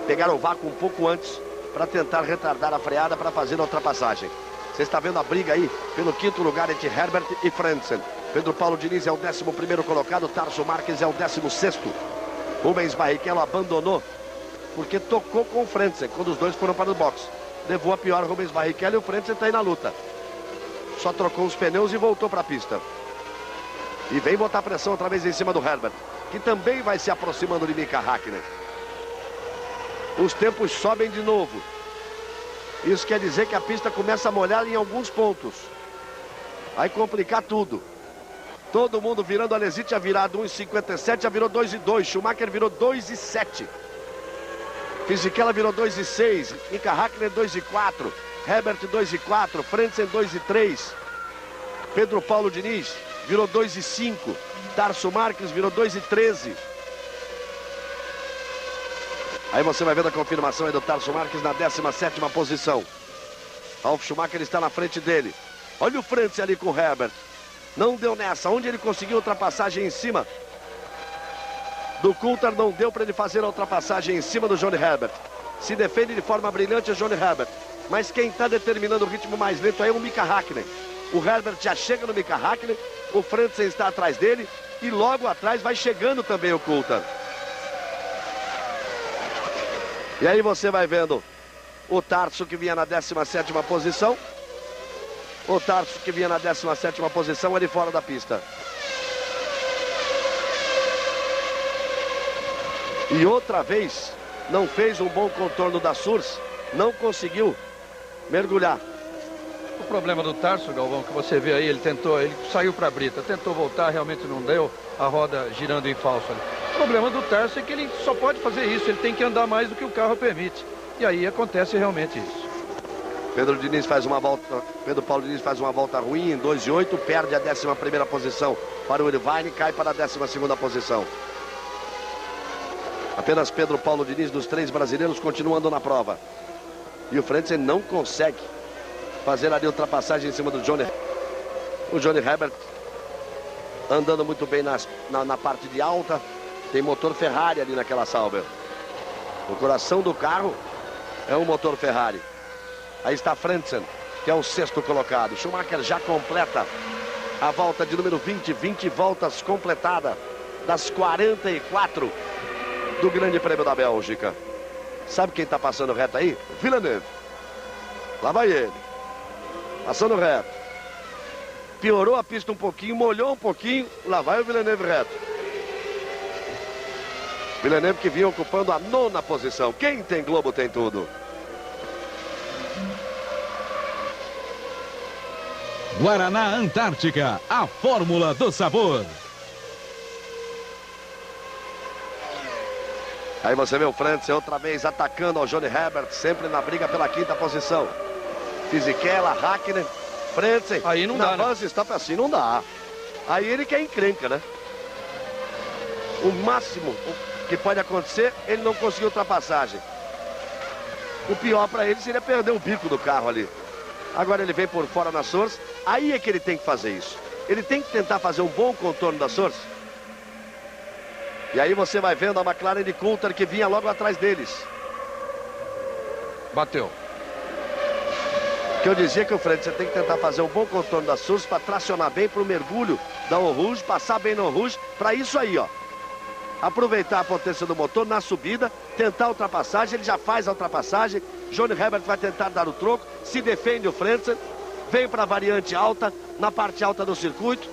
pegar o vácuo um pouco antes para tentar retardar a freada para fazer a ultrapassagem. Você está vendo a briga aí pelo 5º lugar entre Herbert e Frentzen. Pedro Paulo Diniz é o 11º colocado, Tarso Marques é o 16º. Rubens Barrichello abandonou porque tocou com o Frentzen quando os dois foram para o box. Levou a pior Rubens Barrichello e o Frentzen está aí na luta. Só trocou os pneus e voltou para a pista. E vem botar pressão outra vez em cima do Herbert, que também vai se aproximando de Mika Häkkinen. Os tempos sobem de novo. Isso quer dizer que a pista começa a molhar em alguns pontos. Vai complicar tudo. Todo mundo virando. Alesi tinha virado 1:57, já virou 2:02. Schumacher virou 2:07. Fisichella virou 2:06. Mika Häkkinen 2:04. Herbert 2:04. Frentzen 2:03. Pedro Paulo Diniz virou 2:05. Tarso Marques virou 2:13. Aí você vai vendo a confirmação aí do Tarso Marques na 17ª posição. Ralf Schumacher está na frente dele. Olha o Frentzen ali com o Herbert. Não deu nessa. Onde ele conseguiu ultrapassagem em cima do Coulthard, não deu para ele fazer a ultrapassagem em cima do Johnny Herbert. Se defende de forma brilhante o Johnny Herbert. Mas quem está determinando o ritmo mais lento aí é o Mika Häkkinen. O Herbert já chega no Mika Häkkinen. O Frentzen está atrás dele. E logo atrás vai chegando também o Coulthard. E aí você vai vendo o Tarso que vinha na 17ª posição. O Tarso que vinha na 17ª posição ali fora da pista. E outra vez não fez um bom contorno da Source. Não conseguiu mergulhar. O problema do Tarso, Galvão, que você vê aí, ele saiu para a brita, tentou voltar, realmente não deu, a roda girando em falso ali. O problema do Tarso é que ele só pode fazer isso, ele tem que andar mais do que o carro permite. E aí acontece realmente isso. Pedro Paulo Diniz faz uma volta ruim em 2:08, perde a 11ª posição para o Irvine, cai para a 12ª posição. Apenas Pedro Paulo Diniz dos 3 brasileiros continuando na prova. E o Frentzen não consegue fazer ali ultrapassagem em cima do Johnny. O Johnny Herbert andando muito bem na parte de alta. Tem motor Ferrari ali naquela Sauber. O coração do carro é um motor Ferrari. Aí está Frentzen, que é o 6º colocado. Schumacher já completa a volta de número 20. 20 voltas completadas das 44 do Grande Prêmio da Bélgica. Sabe quem está passando reto aí? Villeneuve. Lá vai ele. Passando reto. Piorou a pista um pouquinho, molhou um pouquinho. Lá vai o Villeneuve reto. Villeneuve que vinha ocupando a 9ª posição. Quem tem Globo tem tudo. Guaraná Antártica, a fórmula do sabor. Aí você vê o Frentzen outra vez atacando ao Johnny Herbert, sempre na briga pela 5ª posição. Fisichella, Hakkinen, Frentzen. Aí não dá, né? Está assim, não dá. Aí ele quer encrenca, né? O máximo que pode acontecer, ele não conseguiu ultrapassagem. O pior para ele seria perder o bico do carro ali. Agora ele vem por fora na Source. Aí é que ele tem que fazer isso. Ele tem que tentar fazer um bom contorno da Source. E aí você vai vendo a McLaren de Coulthard que vinha logo atrás deles. Bateu. Que eu dizia que o Frentzen tem que tentar fazer um bom contorno da Source para tracionar bem para o mergulho da Eau Rouge, passar bem no Eau Rouge, para isso aí, ó. Aproveitar a potência do motor na subida, tentar a ultrapassagem, ele já faz a ultrapassagem. Johnny Herbert vai tentar dar o troco, se defende o Frentzen, vem para a variante alta, na parte alta do circuito,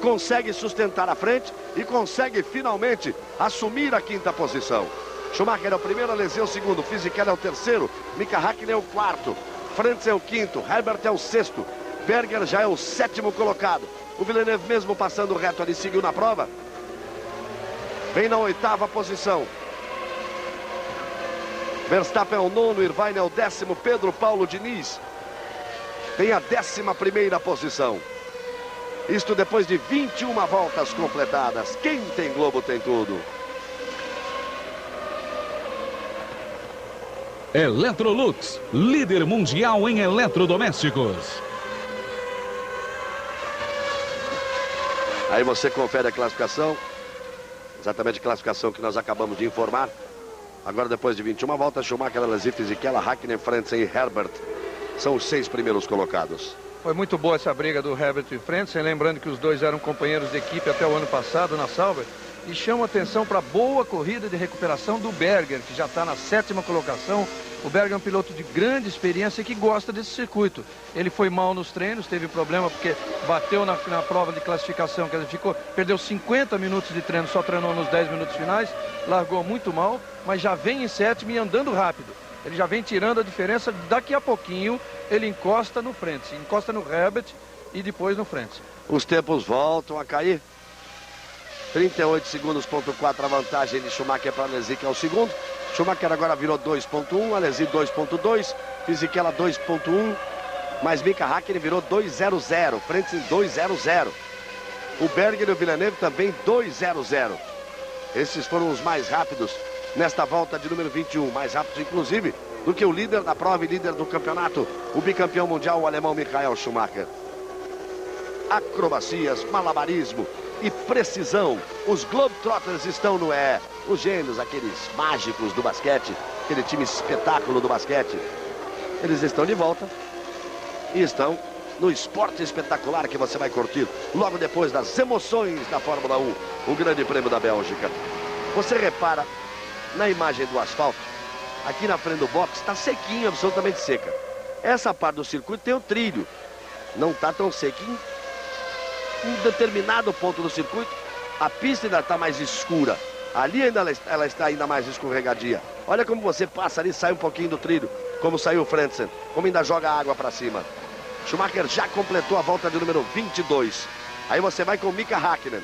consegue sustentar a frente e consegue finalmente assumir a 5ª posição. Schumacher é o primeiro, Alesi é o segundo, Fisichella é o terceiro, Mika Hakkinen é o quarto, Frentzen é o quinto, Herbert é o sexto, Berger já é o 7º colocado. O Villeneuve mesmo passando reto ali, seguiu na prova. Vem na 8ª posição. Verstappen é o 9º, Irvine é o 10º, Pedro Paulo Diniz tem a 11ª posição. Isto depois de 21 voltas completadas. Quem tem Globo tem tudo. Electrolux, líder mundial em eletrodomésticos. Aí você confere a classificação. Exatamente a classificação que nós acabamos de informar. Agora depois de 21 voltas, Schumacher, Alesi, Fisichella, Hakkinen, Frentzen e Herbert são os 6 primeiros colocados. Foi muito boa essa briga do Herbert e Frentzen, lembrando que os dois eram companheiros de equipe até o ano passado na Sauber. E chama atenção para a boa corrida de recuperação do Berger, que já está na 7ª colocação. O Berger é um piloto de grande experiência e que gosta desse circuito. Ele foi mal nos treinos, teve problema porque bateu na prova de classificação, que ele perdeu 50 minutos de treino, só treinou nos 10 minutos finais, largou muito mal, mas já vem em 7º e andando rápido. Ele já vem tirando a diferença, daqui a pouquinho ele encosta no Frentzen, encosta no Herbert e depois no Frentzen. Os tempos voltam a cair. 38 segundos, ponto 4 a vantagem de Schumacher para Alesi, que é o segundo. Schumacher agora virou 2.1, Alesi 2.2, Fisichella 2.1, mas Mika Hakkinen virou 2.00, Frentzen 2.00. O Berger e o Villeneuve também 2.00. Esses foram os mais rápidos nesta volta de número 21, mais rápidos inclusive do que o líder da prova e líder do campeonato, o bicampeão mundial, o alemão Michael Schumacher. Acrobacias, malabarismo e precisão, os Globetrotters estão no os gênios, aqueles mágicos do basquete, aquele time espetáculo do basquete, eles estão de volta e estão no esporte espetacular que você vai curtir logo depois das emoções da Fórmula 1, o Grande Prêmio da Bélgica. Você repara na imagem do asfalto, aqui na frente do box está sequinho, absolutamente seca. Essa parte do circuito tem o trilho, não está tão sequinho. Em um determinado ponto do circuito, a pista ainda está mais escura. Ali ainda ela está ainda mais escorregadia. Olha como você passa ali, sai um pouquinho do trilho, como saiu o Frentzen, como ainda joga água para cima. Schumacher já completou a volta de número 22. Aí você vai com Mika Hakkinen.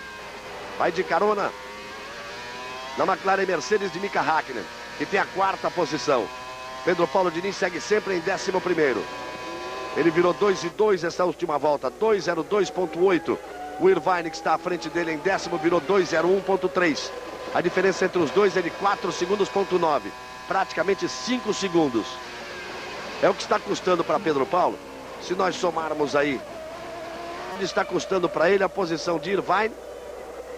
Vai de carona na McLaren Mercedes de Mika Hakkinen, que tem a 4ª posição. Pedro Paulo Diniz segue sempre em 11º. Ele virou 2:02 essa última volta, 2:02.8. O Irvine, que está à frente dele em décimo, virou 2:01.3. A diferença entre os dois é de 4 segundos,9. Praticamente 5 segundos. É o que está custando para Pedro Paulo. Se nós somarmos aí, está custando para ele a posição de Irvine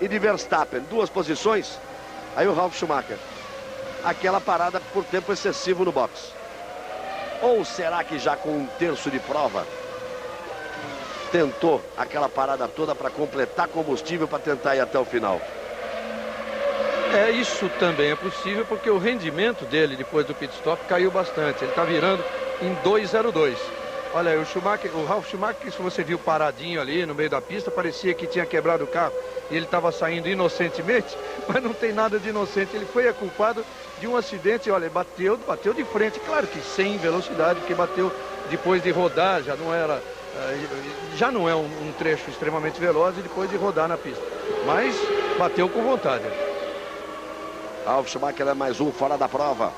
e de Verstappen. 2 posições. Aí o Ralf Schumacher. Aquela parada por tempo excessivo no box. Ou será que já com 1/3 de prova tentou aquela parada toda para completar combustível para tentar ir até o final? Isso também é possível, porque o rendimento dele depois do pit stop caiu bastante. Ele está virando em 2:02. Olha aí, o Ralf Schumacher, se você viu paradinho ali no meio da pista, parecia que tinha quebrado o carro e ele estava saindo inocentemente, mas não tem nada de inocente. Ele foi culpado de um acidente. Olha, bateu de frente, claro que sem velocidade, porque bateu depois de rodar, já não é um trecho extremamente veloz e depois de rodar na pista, mas bateu com vontade. Ralf Schumacher é mais um fora da prova.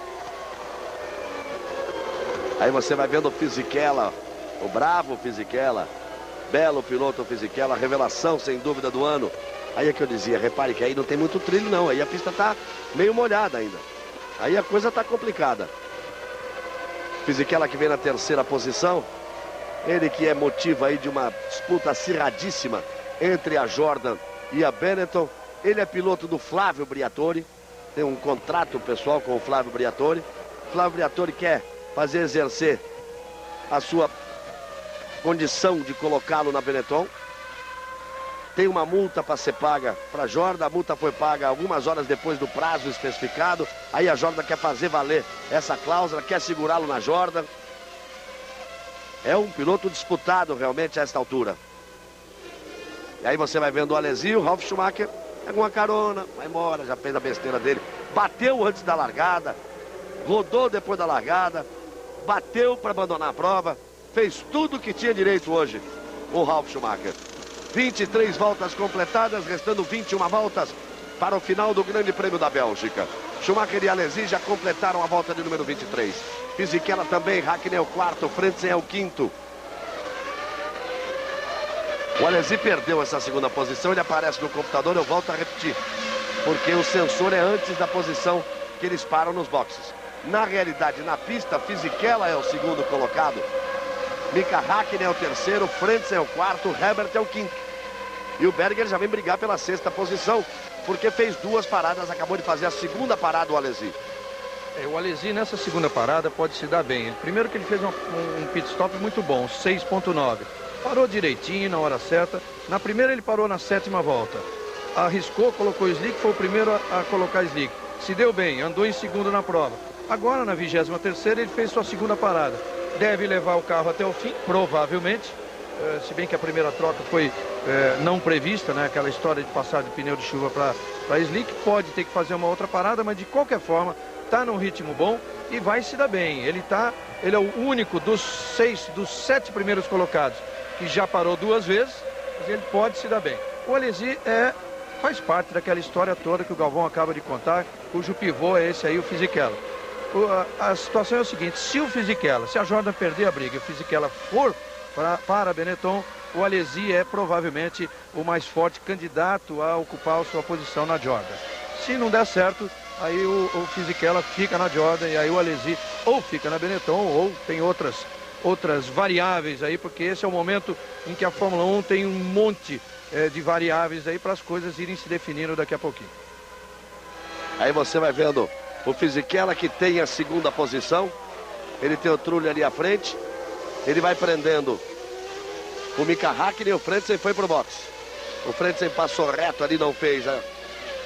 Aí você vai vendo o Fisichella, o bravo Fisichella, belo piloto Fisichella, revelação sem dúvida do ano. Aí é que eu dizia, repare que aí não tem muito trilho não, aí a pista tá meio molhada ainda. Aí a coisa tá complicada. Fisichella que vem na terceira posição, ele que é motivo aí de uma disputa acirradíssima entre a Jordan e a Benetton. Ele é piloto do Flávio Briatore, tem um contrato pessoal com o Flávio Briatore. Flávio Briatore quer exercer a sua condição de colocá-lo na Benetton. Tem uma multa para ser paga para a Jordan. A multa foi paga algumas horas depois do prazo especificado. Aí a Jordan quer fazer valer essa cláusula, quer segurá-lo na Jordan. É um piloto disputado realmente a esta altura. E aí você vai vendo o Alesi, o Ralf Schumacher pega uma carona, vai embora, já fez a besteira dele. Bateu antes da largada, rodou depois da largada, bateu para abandonar a prova, fez tudo que tinha direito hoje o Ralf Schumacher. 23 voltas completadas, restando 21 voltas para o final do Grande Prêmio da Bélgica. Schumacher e Alesi já completaram a volta de número 23. Fisichella também, Hakkinen é o quarto, Frentzen é o quinto. O Alesi perdeu essa segunda posição, ele aparece no computador, eu volto a repetir, porque o sensor é antes da posição que eles param nos boxes. Na realidade, na pista, Fisichella é o segundo colocado, Mika Hakkinen é o terceiro, Frentzen é o quarto, Herbert é o quinto. E o Berger já vem brigar pela sexta posição, porque fez 2 paradas, acabou de fazer a segunda parada o Alesi. O Alesi nessa segunda parada pode se dar bem. Primeiro que ele fez um pit stop muito bom, 6.9. Parou direitinho na hora certa. Na primeira ele parou na 7ª volta. Arriscou, colocou slick, foi o primeiro a colocar slick. Se deu bem, andou em segundo na prova. Agora na 23ª ele fez sua segunda parada. Deve levar o carro até o fim, provavelmente. Se bem que a primeira troca foi não prevista, né? Aquela história de passar de pneu de chuva para slick. Pode ter que fazer uma outra parada, mas de qualquer forma está num ritmo bom e vai se dar bem. Ele é o único dos 7 primeiros colocados que já parou 2 vezes, mas ele pode se dar bem. O Alesi faz parte daquela história toda que o Galvão acaba de contar, cujo pivô é esse aí, o Fisichella. A situação é o seguinte, se a Jordan perder a briga e o Fisichella for para a Benetton, o Alesi é provavelmente o mais forte candidato a ocupar a sua posição na Jordan. Se não der certo, aí o Fisichella fica na Jordan e aí o Alesi ou fica na Benetton ou tem outras variáveis aí, porque esse é o momento em que a Fórmula 1 tem um monte de variáveis aí para as coisas irem se definindo daqui a pouquinho. Aí você vai vendo o Fisichella que tem a segunda posição, ele tem o Trulli ali à frente, ele vai prendendo o Mika Hakkinen e o Frentzen foi pro box. O Frentzen passou reto ali, não fez a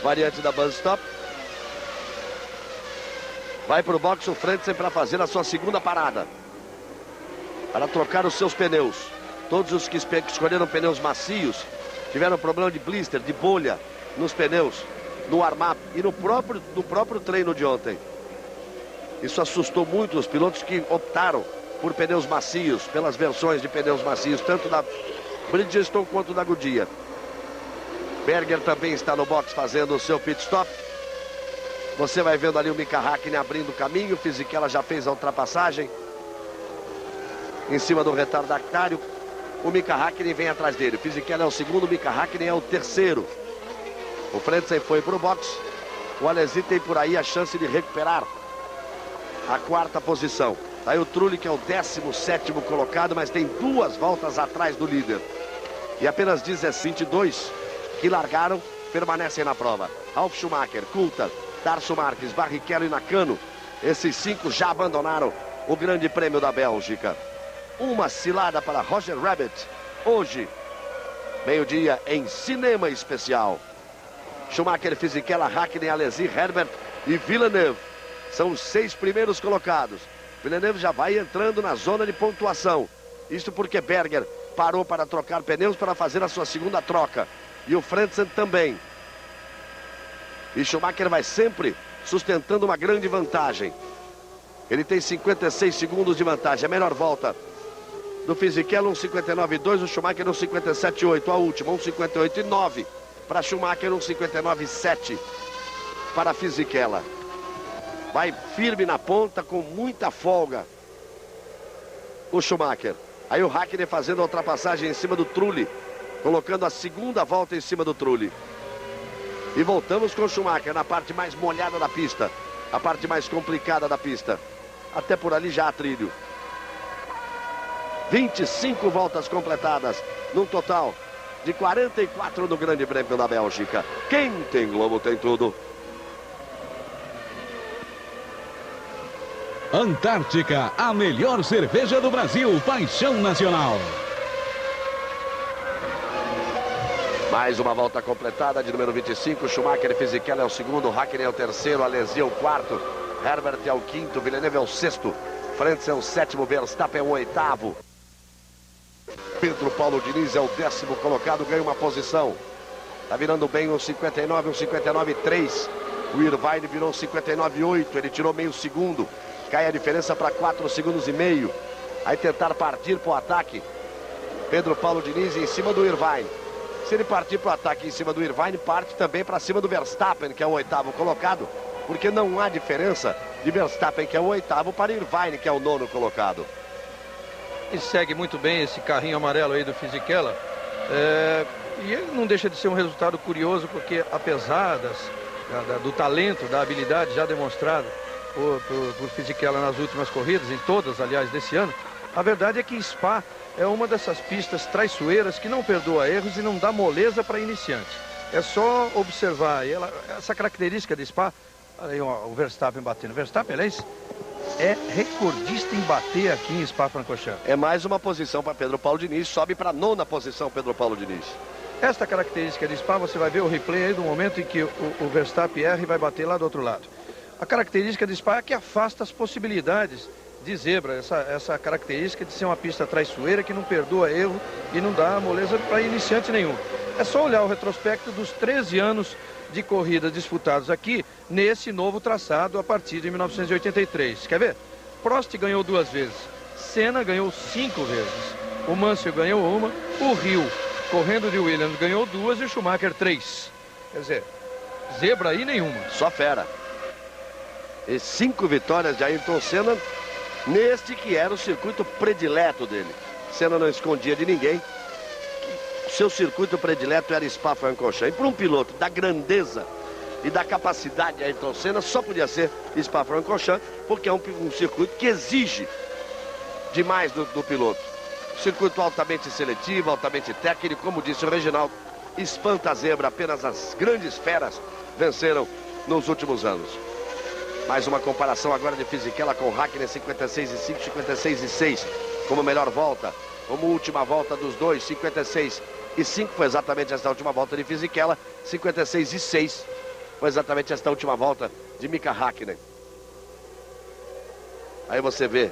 variante da buzz stop. Vai pro box o Frentzen para fazer a sua segunda parada, para trocar os seus pneus. Todos os que escolheram pneus macios tiveram problema de blister, de bolha nos pneus, no warm-up e no próprio treino de ontem. Isso assustou muito os pilotos que optaram por pneus macios, pelas versões de pneus macios, tanto da Bridgestone quanto da Goodyear. Berger também está no box fazendo o seu pit stop. Você vai vendo ali o Mika Hakkinen abrindo o caminho, o Fisichella já fez a ultrapassagem. em cima do retardatário. O Mika Häkkinen vem atrás dele. O Fisichella é o segundo, o Mika Häkkinen é o terceiro. O Frentzen foi para o boxe. O Alesi tem por aí a chance de recuperar a quarta posição. Aí o Trulli, que é o 17º colocado, mas tem 2 voltas atrás do líder. E apenas 22 que largaram permanecem na prova. Ralf Schumacher, Coulthard, Darcio Marques, Barrichello e Nakano. Esses 5 já abandonaram o Grande Prêmio da Bélgica. Uma cilada para Roger Rabbit. Hoje, meio-dia em Cinema Especial. Schumacher, Fisichella, Häkkinen, Alesi, Herbert e Villeneuve são os 6 primeiros colocados. Villeneuve já vai entrando na zona de pontuação. Isso porque Berger parou para trocar pneus para fazer a sua segunda troca. E o Frentzen também. E Schumacher vai sempre sustentando uma grande vantagem. Ele tem 56 segundos de vantagem. A melhor volta do Fisichella, 1:59.2. O Schumacher, 1:57.8. A última, 1:58.9. Para Schumacher, 1:59.7. Para Fisichella. Vai firme na ponta, com muita folga. O Schumacher. Aí o Häkkinen fazendo a ultrapassagem em cima do Trulli. Colocando a segunda volta em cima do Trulli. E voltamos com o Schumacher na parte mais molhada da pista. A parte mais complicada da pista. Até por ali já há trilho. 25 voltas completadas. Num total de 44 no Grande Prêmio da Bélgica. Quem tem Globo tem tudo. Antártica, a melhor cerveja do Brasil, paixão nacional. Mais uma volta completada de número 25. Schumacher e Fisichella é o segundo, Häkkinen é o terceiro, Alesi é o quarto, Herbert é o quinto, Villeneuve é o sexto, Frentzen é o sétimo, Verstappen é o oitavo. Pedro Paulo Diniz é o 10º colocado, ganha uma posição. Tá virando bem um 59, um 59.3. O Irvine virou um 59.8, ele tirou meio segundo. Cai a diferença para 4 segundos e meio. Aí tentar partir para o ataque. Pedro Paulo Diniz em cima do Irvine. Se ele partir para o ataque em cima do Irvine, parte também para cima do Verstappen, que é o 8º colocado. Porque não há diferença de Verstappen, que é o 8º, para Irvine, que é o 9º colocado. E segue muito bem esse carrinho amarelo aí do Fisichella. E ele não deixa de ser um resultado curioso, porque apesar do talento, da habilidade já demonstrado por Fisichella nas últimas corridas, em todas, aliás, desse ano, a verdade é que Spa é uma dessas pistas traiçoeiras que não perdoa erros e não dá moleza para iniciantes. É só observar essa característica de Spa. Aí o Verstappen batendo. Verstappen, aliás, é recordista em bater aqui em Spa-Francorchamps. É mais uma posição para Pedro Paulo Diniz, sobe para a 9ª posição Pedro Paulo Diniz. Esta característica de Spa, você vai ver o replay aí do momento em que o Verstappen erra e vai bater lá do outro lado. A característica de Spa é que afasta as possibilidades de zebra, essa característica de ser uma pista traiçoeira que não perdoa erro e não dá moleza para iniciante nenhum. É só olhar o retrospecto dos 13 anos de corridas disputados aqui nesse novo traçado a partir de 1983. Quer ver? Prost ganhou 2 vezes, Senna ganhou 5 vezes, o Mansell ganhou 1, o Hill, correndo de Williams, ganhou 2 e o Schumacher 3. Quer dizer, zebra aí nenhuma. Só fera. E 5 vitórias de Ayrton Senna neste que era o circuito predileto dele. Senna não escondia de ninguém. Seu circuito predileto era Spa-Francorchamps. E para um piloto da grandeza e da capacidade de Ayrton Senna, só podia ser Spa-Francorchamps, porque é um circuito que exige demais do piloto. Circuito altamente seletivo, altamente técnico, como disse o Reginaldo, espanta a zebra, apenas as grandes feras venceram nos últimos anos. Mais uma comparação agora de Fisichella com Häkkinen, 56,5, 56,6 como melhor volta, como última volta dos dois, 56,5 foi exatamente esta última volta de Fisichella, 56,6 foi exatamente esta última volta de Mika Häkkinen. Aí você vê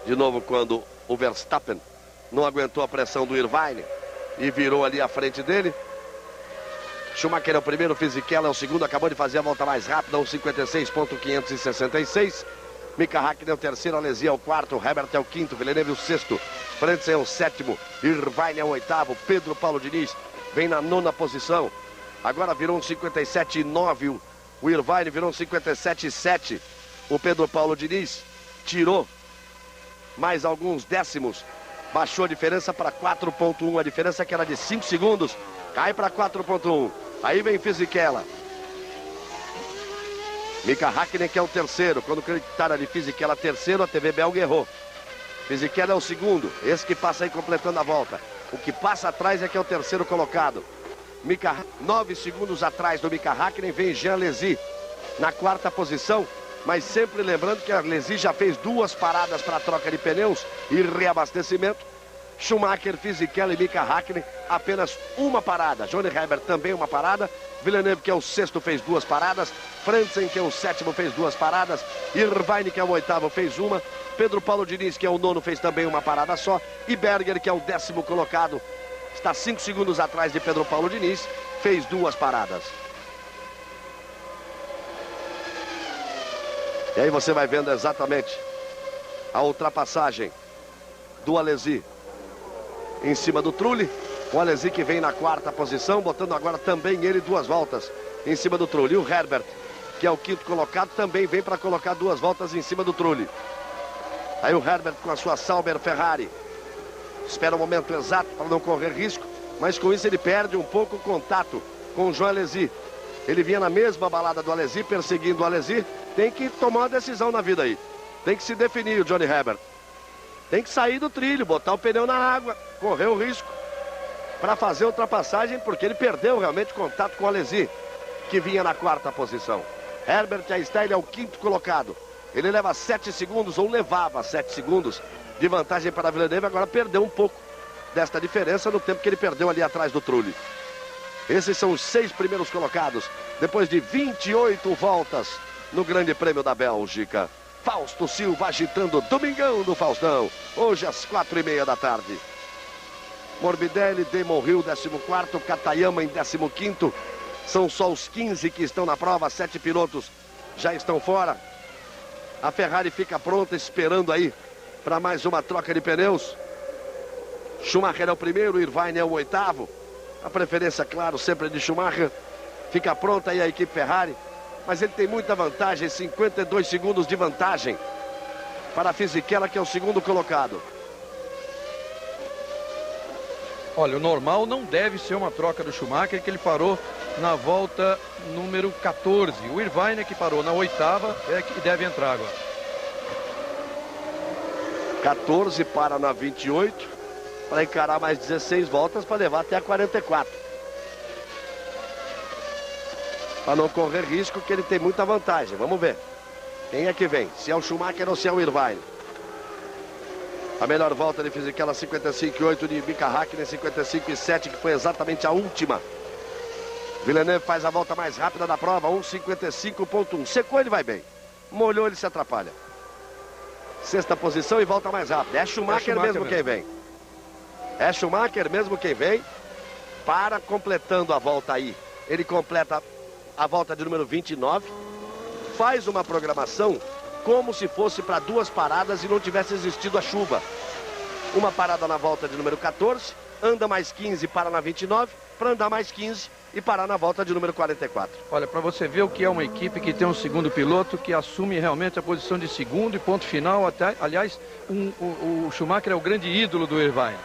de novo quando o Verstappen não aguentou a pressão do Irvine e virou ali à frente dele. Schumacher é o primeiro, Fisichella é o segundo, acabou de fazer a volta mais rápida, 1:56.566. Mika Häkkinen é o terceiro, Alesi é o quarto, Herbert é o quinto, Villeneuve é o sexto, Frentzen é o sétimo, Irvine é o oitavo, Pedro Paulo Diniz vem na 9ª posição. Agora virou 57,9, o Irvine virou 57,7. O Pedro Paulo Diniz tirou mais alguns décimos. Baixou a diferença para 4.1, a diferença que era de 5 segundos, cai para 4.1. Aí vem Fisichella. Mika Häkkinen, que é o terceiro. Quando acreditaram de Fisichella terceiro, a TV belga errou. Fisichella é o segundo, esse que passa aí completando a volta. O que passa atrás é que é o terceiro colocado. 9 segundos atrás do Mika Häkkinen vem Jean Alesi na quarta posição. Mas sempre lembrando que a Alesi já fez 2 paradas para troca de pneus e reabastecimento. Schumacher, Fisichella e Mika Häkkinen apenas uma parada. Johnny Herbert também uma parada. Villeneuve, que é o sexto, fez 2 paradas. Frentzen, que é o sétimo, fez 2 paradas. Irvine, que é o oitavo, fez uma. Pedro Paulo Diniz, que é o nono, fez também uma parada só. E Berger, que é o 10º colocado, está 5 segundos atrás de Pedro Paulo Diniz, fez 2 paradas. E aí você vai vendo exatamente a ultrapassagem do Alesi em cima do Trulli. O Alesi que vem na quarta posição, botando agora também ele 2 voltas em cima do Trulli. E o Herbert, que é o 5º colocado, também vem para colocar 2 voltas em cima do Trulli. Aí o Herbert com a sua Sauber Ferrari. Espera o momento exato para não correr risco, mas com isso ele perde um pouco o contato com o João Alesi. Ele vinha na mesma balada do Alesi, perseguindo o Alesi. Tem que tomar uma decisão na vida aí. Tem que se definir o Johnny Herbert. Tem que sair do trilho, botar o pneu na água, correr o risco para fazer a ultrapassagem, porque ele perdeu realmente contato com o Alesi, que vinha na quarta posição. Herbert já está, ele é o 5º colocado. Ele leva 7 segundos, ou levava 7 segundos de vantagem para a Villeneuve. Agora perdeu um pouco desta diferença no tempo que ele perdeu ali atrás do Trulli. Esses são os 6 primeiros colocados, depois de 28 voltas no Grande Prêmio da Bélgica. Fausto Silva agitando o Domingão do Faustão, hoje às 4h30 da tarde. Morbidelli, Damon Hill, 14º, Katayama em 15º. São só os 15 que estão na prova, 7 pilotos já estão fora. A Ferrari fica pronta, esperando aí para mais uma troca de pneus. Schumacher é o primeiro, Irvine é o 8º. A preferência, claro, sempre de Schumacher. Fica pronta aí a equipe Ferrari. Mas ele tem muita vantagem, 52 segundos de vantagem para a Fisichella, que é o 2º colocado. Olha, o normal não deve ser uma troca do Schumacher, que ele parou na volta número 14. O Irvine, que parou na 8ª, é que deve entrar agora. 14 para na 28, para encarar mais 16 voltas, para levar até a 44. Para não correr risco, que ele tem muita vantagem. Vamos ver quem é que vem, se é o Schumacher ou se é o Irvine. A melhor volta de Fisichella, 55,8, de Mika Häkkinen, 55,7, que foi exatamente a última. Villeneuve faz a volta mais rápida da prova, 1,55,1. Secou, ele vai bem. Molhou, ele se atrapalha. 6ª posição e volta mais rápida. É Schumacher mesmo quem vem. É Schumacher mesmo quem vem. Para completando a volta aí. Ele completa a volta de número 29. Faz uma programação como se fosse para 2 paradas e não tivesse existido a chuva. Uma parada na volta de número 14, anda mais 15, para na 29, para andar mais 15 e parar na volta de número 44. Olha, para você ver o que é uma equipe que tem um 2º piloto que assume realmente a posição de 2º e ponto final. Até, aliás, o Schumacher é o grande ídolo do Irvine.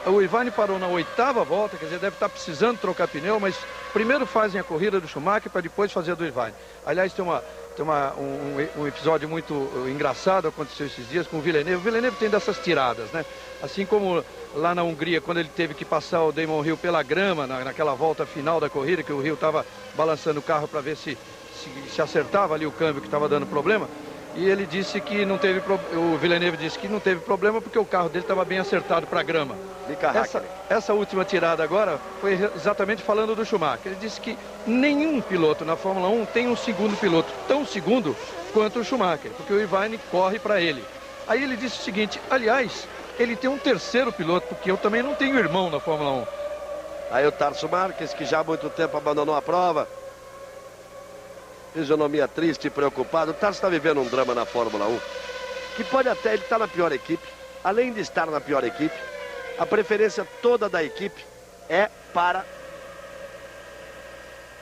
O Irvine parou na 8ª volta, quer dizer, deve estar precisando trocar pneu, mas primeiro fazem a corrida do Schumacher para depois fazer a do Irvine. Aliás, tem um episódio muito engraçado, aconteceu esses dias com o Villeneuve. O Villeneuve tem dessas tiradas, né? Assim como lá na Hungria, quando ele teve que passar o Damon Hill pela grama, naquela volta final da corrida, que o Hill estava balançando o carro para ver se acertava ali o câmbio que estava dando problema. E ele disse que não teve o Villeneuve disse que não teve problema porque o carro dele estava bem acertado para a grama. Essa última tirada agora foi exatamente falando do Schumacher. Ele disse que nenhum piloto na Fórmula 1 tem um 2º piloto tão segundo quanto o Schumacher, porque o Irvine corre para ele. Aí ele disse o seguinte: aliás, ele tem um 3º piloto, porque eu também não tenho irmão na Fórmula 1. Aí o Tarso Marques, que já há muito tempo abandonou a prova. Fisionomia triste e preocupado. O Tarso está vivendo um drama na Fórmula 1. Que pode até, ele está na pior equipe. Além de estar na pior equipe, a preferência toda da equipe é para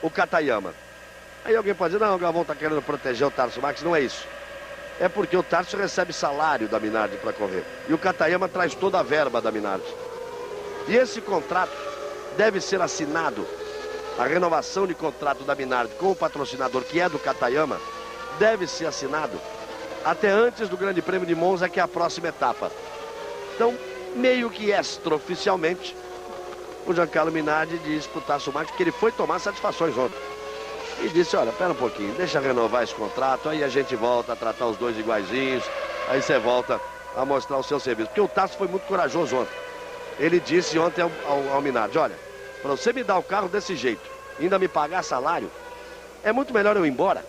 o Katayama. Aí alguém pode dizer: não, o Galvão está querendo proteger o Tarso Marques. Não é isso. é porque o Tarso recebe salário da Minardi para correr. E o Katayama traz toda a verba da Minardi. E esse contrato deve ser assinado, a renovação de contrato da Minardi com o patrocinador, que é do Katayama, deve ser assinado até antes do Grande Prêmio de Monza, que é a próxima etapa. Então, meio que extraoficialmente, o Giancarlo Minardi disse para o Tasso Marques que ele foi tomar satisfações ontem. E disse, olha, pera um pouquinho, deixa renovar esse contrato, aí a gente volta a tratar os dois iguaizinhos, aí você volta a mostrar o seu serviço. Porque o Tasso foi muito corajoso ontem. Ele disse ontem ao Minardi, olha, para você me dar o carro desse jeito, ainda me pagar salário, é muito melhor eu ir embora.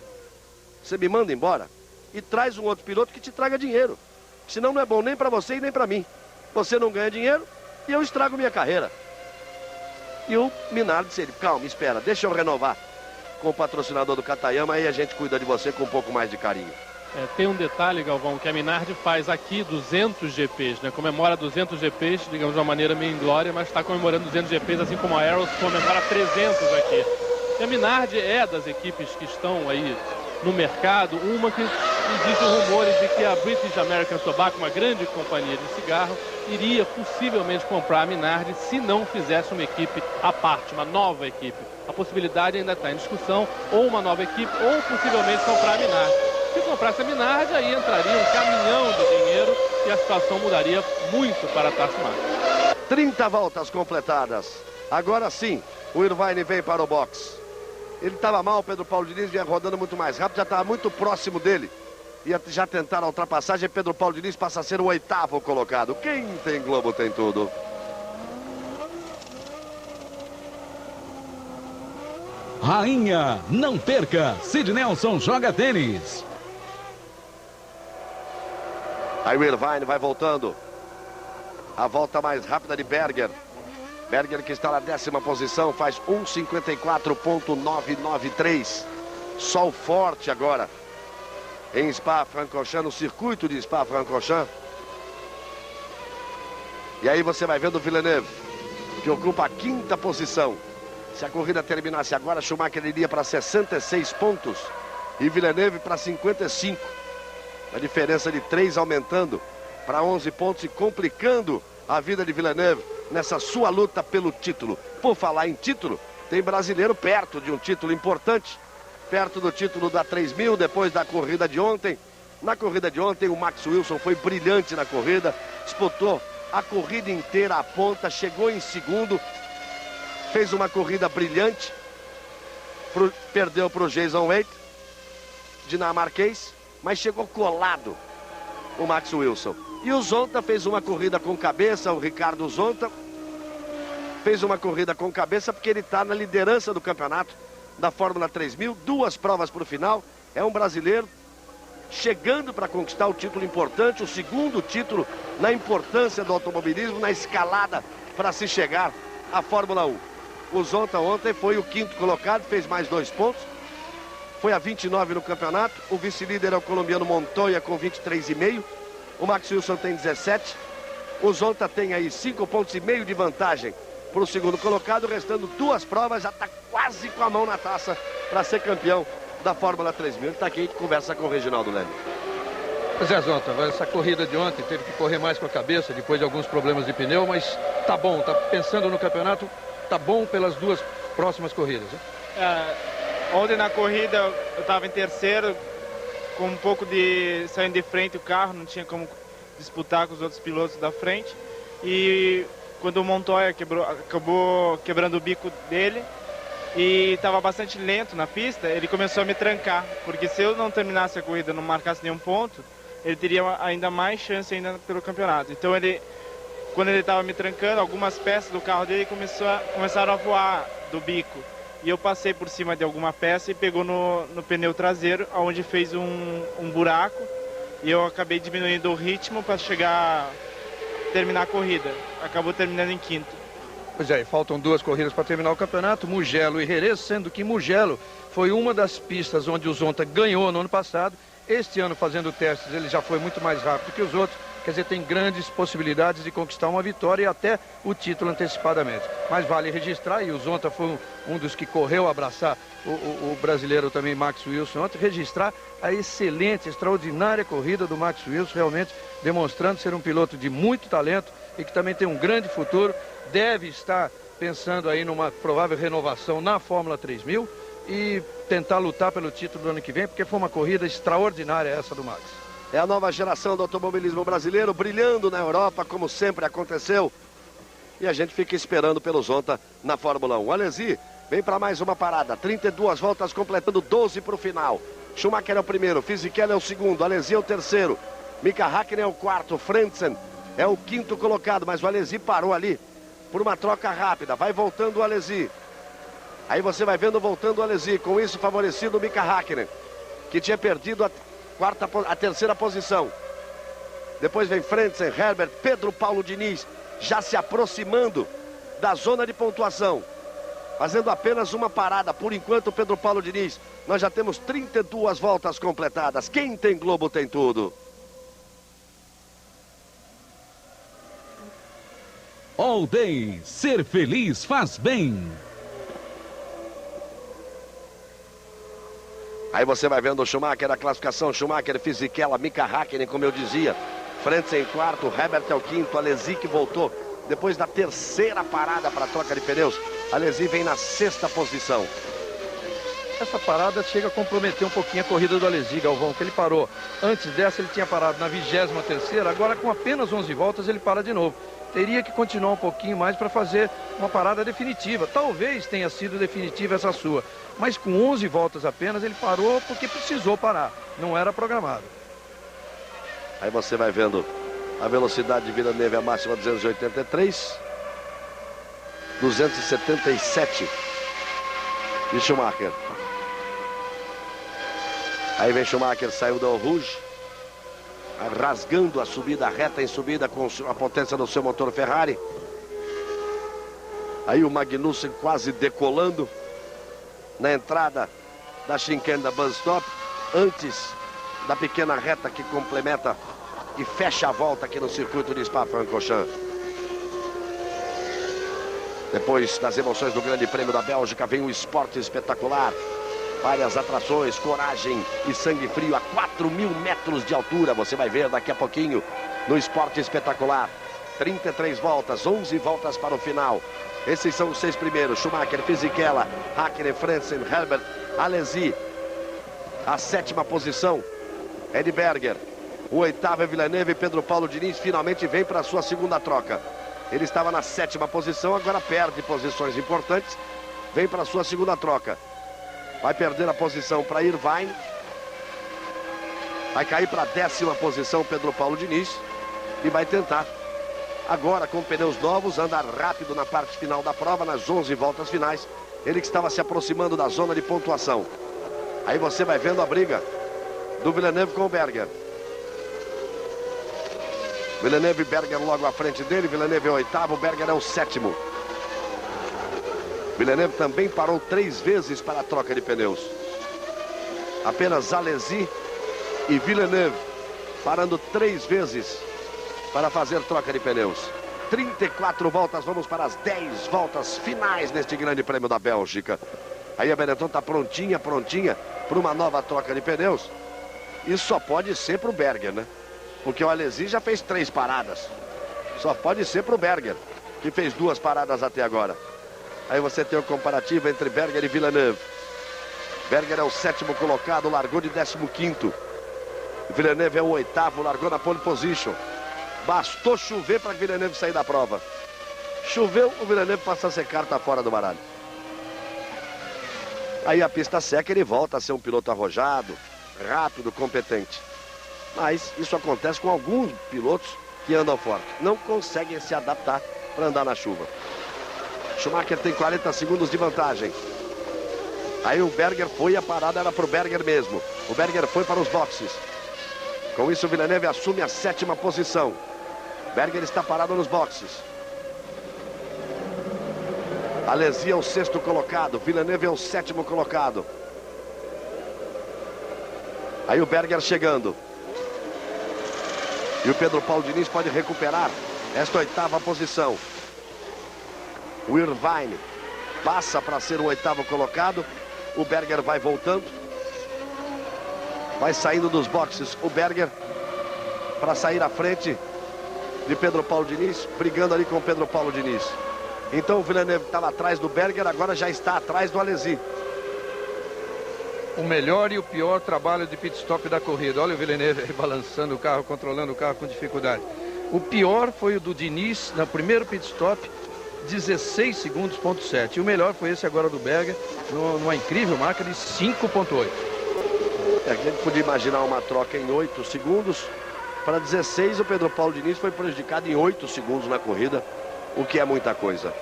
Você me manda embora e traz um outro piloto que te traga dinheiro. Senão não é bom nem para você e nem para mim. Você não ganha dinheiro e eu estrago minha carreira. E o Minardi disse, ele, calma, espera, deixa eu renovar com o patrocinador do Katayama, aí a gente cuida de você com um pouco mais de carinho. Tem um detalhe, Galvão, que a Minardi faz aqui 200 GPs, né? Comemora 200 GPs, digamos de uma maneira meio inglória, mas está comemorando 200 GPs, assim como a Arrows comemora 300 aqui. E a Minardi é das equipes que estão aí no mercado, uma que existem rumores de que a British American Tobacco, uma grande companhia de cigarro, iria possivelmente comprar a Minardi se não fizesse uma equipe à parte, uma nova equipe. A possibilidade ainda está em discussão, ou uma nova equipe, ou possivelmente comprar a Minardi. Se comprasse a Minardi, aí entraria um caminhão de dinheiro e a situação mudaria muito para a Tasso Marques. 30 voltas completadas. Agora sim, o Irvine vem para o box. Ele estava mal, Pedro Paulo Diniz vinha rodando muito mais rápido, já estava muito próximo dele. Ia já tentar a ultrapassagem, Pedro Paulo Diniz passa a ser o 8º colocado. Quem tem Globo tem tudo. Rainha, não perca, Sid Nelson joga tênis. Aí o Irvine vai voltando. A volta mais rápida de Berger. Berger, que está na 10ª posição, faz 1:54.993. Sol forte agora em Spa-Francorchamps, no circuito de Spa-Francorchamps. E aí você vai vendo o Villeneuve, que ocupa a 5ª posição. Se a corrida terminasse agora, Schumacher iria para 66 pontos e Villeneuve para 55. A diferença de 3 aumentando para 11 pontos e complicando a vida de Villeneuve nessa sua luta pelo título. Por falar em título, tem brasileiro perto de um título importante, perto do título da 3000, depois da corrida de ontem. Na corrida de ontem, o Max Wilson foi brilhante na corrida, disputou a corrida inteira à ponta, chegou em segundo, fez uma corrida brilhante, perdeu para o Jason Wade, dinamarquês, mas chegou colado o Max Wilson. E o Zonta fez uma corrida com cabeça, o Ricardo Zonta fez uma corrida com cabeça porque ele está na liderança do campeonato da Fórmula 3000, 2 provas para o final, é um brasileiro chegando para conquistar o título importante, o 2º título na importância do automobilismo, na escalada para se chegar à Fórmula 1. O Zonta ontem foi o 5º colocado, fez mais 2 pontos, foi a 29 no campeonato, o vice-líder é o colombiano Montoya com 23,5, o Max Wilson tem 17, o Zonta tem aí 5,5 pontos de vantagem para o 2º colocado, restando 2 provas, já está quase com a mão na taça para ser campeão da Fórmula 3000. Ele está aqui e conversa com o Reginaldo Leme. Pois é, Zonta, essa corrida de ontem teve que correr mais com a cabeça, depois de alguns problemas de pneu, mas tá bom, tá pensando no campeonato, tá bom pelas 2 próximas corridas. Hein? Ontem na corrida eu estava em terceiro, com um pouco de saindo de frente o carro, não tinha como disputar com os outros pilotos da frente. E quando o Montoya acabou quebrando o bico dele e estava bastante lento na pista, ele começou a me trancar, porque se eu não terminasse a corrida, não marcasse nenhum ponto, ele teria ainda mais chance ainda pelo campeonato. Então quando ele estava me trancando, algumas peças do carro dele começaram a voar do bico. E eu passei por cima de alguma peça e pegou no pneu traseiro, onde fez um buraco. E eu acabei diminuindo o ritmo para terminar a corrida. Acabou terminando em 5º. Pois é, faltam 2 corridas para terminar o campeonato, Mugello e Jerez, sendo que Mugello foi uma das pistas onde o Zonta ganhou no ano passado. Este ano, fazendo testes, ele já foi muito mais rápido que os outros. quer dizer, tem grandes possibilidades de conquistar uma vitória e até o título antecipadamente. Mas vale registrar, e o Zonta foi um dos que correu abraçar o brasileiro também, Max Wilson, ontem, registrar a excelente, extraordinária corrida do Max Wilson, realmente demonstrando ser um piloto de muito talento e que também tem um grande futuro, deve estar pensando aí numa provável renovação na Fórmula 3000 e tentar lutar pelo título do ano que vem, porque foi uma corrida extraordinária essa do Max. É a nova geração do automobilismo brasileiro, brilhando na Europa, como sempre aconteceu. E a gente fica esperando pelo Zonta na Fórmula 1. Alesi vem para mais uma parada, 32 voltas, completando 12 para o final. Schumacher é o primeiro, Fisichella é o segundo, Alesi é o terceiro, Mika Häkkinen é o quarto, Frentzen é o quinto colocado, mas o Alesi parou ali por uma troca rápida. Vai voltando o Alesi. Aí você vai vendo voltando o Alesi, com isso favorecido o Mika Häkkinen, que tinha perdido a terceira posição. Depois vem Frentzen, Herbert, Pedro Paulo Diniz, já se aproximando da zona de pontuação, fazendo apenas uma parada. Por enquanto, Pedro Paulo Diniz, nós já temos 32 voltas completadas. Quem tem Globo tem tudo. All Day, ser feliz faz bem. Aí você vai vendo o Schumacher, a classificação, Schumacher, Fisichella, Mika Häkkinen, como eu dizia. Frentzen em quarto, Herbert é o quinto, Alesi que voltou depois da terceira parada para a troca de pneus. Alesi vem na sexta posição. Essa parada chega a comprometer um pouquinho a corrida do Alesi, Galvão, que ele parou. Antes dessa ele tinha parado na 23ª, agora com apenas 11 voltas ele para de novo. Teria que continuar um pouquinho mais para fazer uma parada definitiva. Talvez tenha sido definitiva essa sua, mas com 11 voltas apenas ele parou porque precisou parar, não era programado. Aí você vai vendo a velocidade de Villeneuve, a máxima 283, 277 de Schumacher. Aí vem Schumacher, saiu do Eau Rouge, rasgando a subida reta em subida com a potência do seu motor Ferrari. Aí o Magnussen quase decolando na entrada da chicane da Bus Stop, antes da pequena reta que complementa e fecha a volta aqui no circuito de Spa-Francorchamps. Depois das emoções do Grande Prêmio da Bélgica, vem um esporte espetacular. Várias atrações, coragem e sangue frio a 4.000 metros de altura. Você vai ver daqui a pouquinho no esporte espetacular. 33 voltas, 11 voltas para o final. Esses são os 6 primeiros. Schumacher, Fisichella, Häkkinen, Frentzen, Herbert, Alesi. A 7ª posição é de Berger. O 8º é Villeneuve e Pedro Paulo Diniz finalmente vem para a sua segunda troca. Ele estava na 7ª posição, agora perde posições importantes. Vem para a sua segunda troca. Vai perder a posição para Irvine. Vai cair para a 10ª posição Pedro Paulo Diniz. E vai tentar, agora com pneus novos, andar rápido na parte final da prova, nas 11 voltas finais. Ele que estava se aproximando da zona de pontuação. Aí você vai vendo a briga do Villeneuve com o Berger. Villeneuve e Berger logo à frente dele. Villeneuve é o 8º, Berger é o 7º. Villeneuve também parou 3 vezes para a troca de pneus. Apenas Alesi e Villeneuve parando 3 vezes para fazer troca de pneus. 34 voltas, vamos para as 10 voltas finais neste Grande Prêmio da Bélgica. Aí a Benetton está prontinha para uma nova troca de pneus. Isso só pode ser para o Berger, né? Porque o Alesi já fez 3 paradas. Só pode ser para o Berger, que fez 2 paradas até agora. Aí você tem o comparativo entre Berger e Villeneuve. Berger é o 7º colocado, largou de 15º. Villeneuve é o 8º, largou na pole position. Bastou chover para que Villeneuve sair da prova. Choveu, o Villeneuve passa a secar, está fora do baralho. Aí a pista seca, ele volta a ser um piloto arrojado, rápido, competente. Mas isso acontece com alguns pilotos que andam forte. Não conseguem se adaptar para andar na chuva. Schumacher tem 40 segundos de vantagem. Aí o Berger foi, a parada era para o Berger mesmo. O Berger foi para os boxes. Com isso o Villeneuve assume a 7ª posição. Berger está parado nos boxes. Alesi é o 6º colocado. Villeneuve é o 7º colocado. Aí o Berger chegando. E o Pedro Paulo Diniz pode recuperar esta 8ª posição. O Irvine passa para ser o 8º colocado. O Berger vai voltando. Vai saindo dos boxes o Berger para sair à frente de Pedro Paulo Diniz, brigando ali com o Pedro Paulo Diniz. Então o Villeneuve estava atrás do Berger, agora já está atrás do Alesi. O melhor e o pior trabalho de pit stop da corrida. Olha o Villeneuve balançando o carro, controlando o carro com dificuldade. O pior foi o do Diniz no primeiro pit stop, 16 segundos, ponto 7. E o melhor foi esse agora do Berger, numa incrível marca de 5.8. A gente podia imaginar uma troca em 8 segundos. Para 16, o Pedro Paulo Diniz foi prejudicado em 8 segundos na corrida, o que é muita coisa.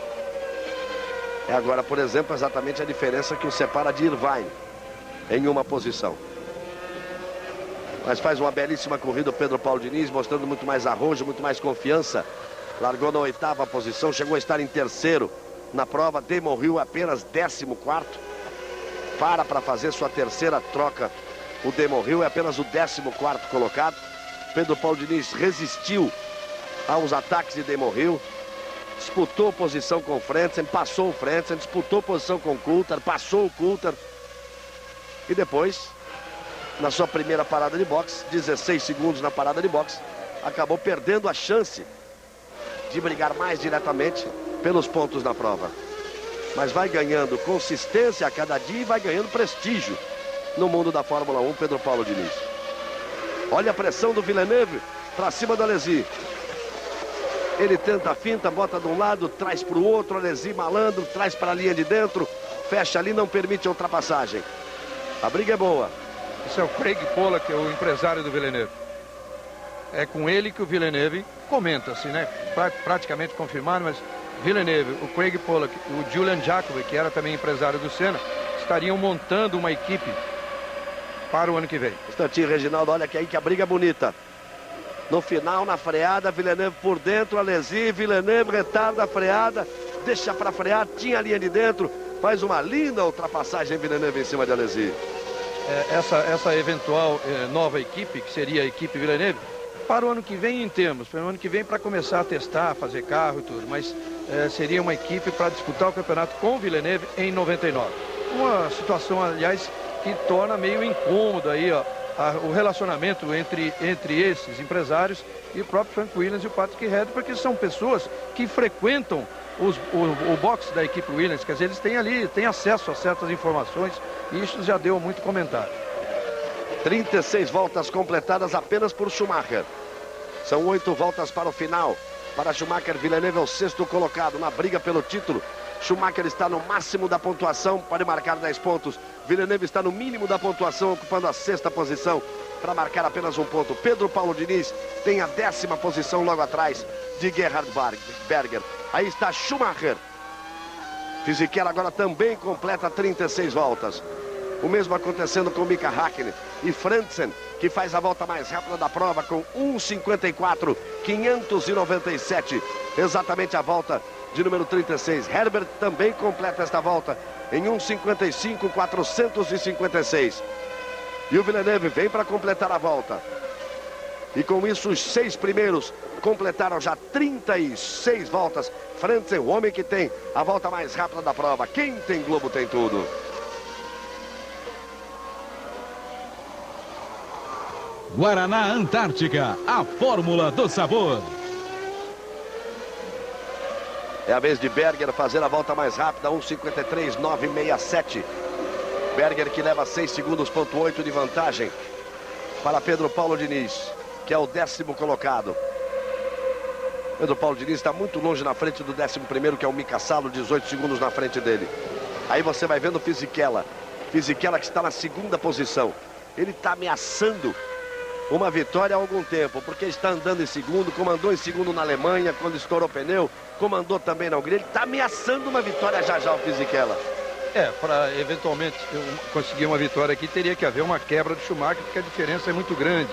É agora, por exemplo, exatamente a diferença que o separa de Irvine em uma posição. Mas faz uma belíssima corrida o Pedro Paulo Diniz, mostrando muito mais arrojo, muito mais confiança. Largou na 8ª posição, chegou a estar em 3º na prova. Damon Hill apenas 14º. Para fazer sua 3ª troca. O Damon Hill é apenas o 14º colocado. Pedro Paulo Diniz resistiu aos ataques de Damon Hill. Disputou posição com o Frentzen, passou o Frentzen, disputou posição com o Coulthard, passou o Coulthard. E depois, na sua primeira parada de boxe, 16 segundos na parada de boxe, acabou perdendo a chance de brigar mais diretamente pelos pontos na prova. Mas vai ganhando consistência a cada dia e vai ganhando prestígio no mundo da Fórmula 1, Pedro Paulo Diniz. Olha a pressão do Villeneuve para cima do Alesi. Ele tenta a finta, bota de um lado, traz para o outro, Alesi malandro, traz para a linha de dentro, fecha ali, não permite a ultrapassagem. A briga é boa. Esse é o Craig Pollack, o empresário do Villeneuve. É com ele que o Villeneuve comenta-se, né? Praticamente confirmado, mas Villeneuve, o Craig Pollack, o Julian Jacobi, que era também empresário do Senna, estariam montando uma equipe para o ano que vem. Instantinho, Reginaldo, olha que aí que a briga é bonita. No final, na freada, Villeneuve por dentro, Alesi, Villeneuve retarda a freada, deixa para frear, tinha a linha de dentro, faz uma linda ultrapassagem Villeneuve em cima de Alesi. Essa eventual nova equipe, que seria a equipe Villeneuve, para o ano que vem em termos, para o ano que vem para começar a testar, fazer carro e tudo, mas seria uma equipe para disputar o campeonato com o Villeneuve em 99. Uma situação, aliás, que torna meio incômodo aí, ó, o relacionamento entre esses empresários e o próprio Frank Williams e o Patrick Head, porque são pessoas que frequentam o box da equipe Williams, quer dizer, eles têm acesso a certas informações e isso já deu muito comentário. 36 voltas completadas apenas por Schumacher. São 8 voltas para o final. Para Schumacher, Villeneuve é o 6º colocado na briga pelo título. Schumacher está no máximo da pontuação, pode marcar 10 pontos. Villeneuve está no mínimo da pontuação, ocupando a 6ª posição para marcar apenas 1 ponto. Pedro Paulo Diniz tem a 10ª posição logo atrás de Gerhard Berger. Aí está Schumacher. Fisichella agora também completa 36 voltas. O mesmo acontecendo com Mika Häkkinen e Frentzen, que faz a volta mais rápida da prova com 1:54.597. Exatamente a volta de número 36. Herbert também completa esta volta em 1:55.456. E o Villeneuve vem para completar a volta. E com isso os 6 primeiros completaram já 36 voltas. Frentzen, o homem que tem a volta mais rápida da prova. Quem tem Globo tem tudo. Guaraná Antártica, a fórmula do sabor. É a vez de Berger fazer a volta mais rápida, 1:53.967. Berger que leva 6 segundos, ponto 8 de vantagem para Pedro Paulo Diniz, que é o 10º colocado. Pedro Paulo Diniz está muito longe na frente do 11º, que é o Mika Salo, 18 segundos na frente dele. Aí você vai vendo o Fisichella. Fisichella que está na 2ª posição. Ele está ameaçando uma vitória há algum tempo, porque está andando em segundo, comandou em segundo na Alemanha, quando estourou o pneu, comandou também na Hungria. Ele está ameaçando uma vitória já o Fisichella. Para eventualmente conseguir uma vitória aqui, teria que haver uma quebra do Schumacher, porque a diferença é muito grande,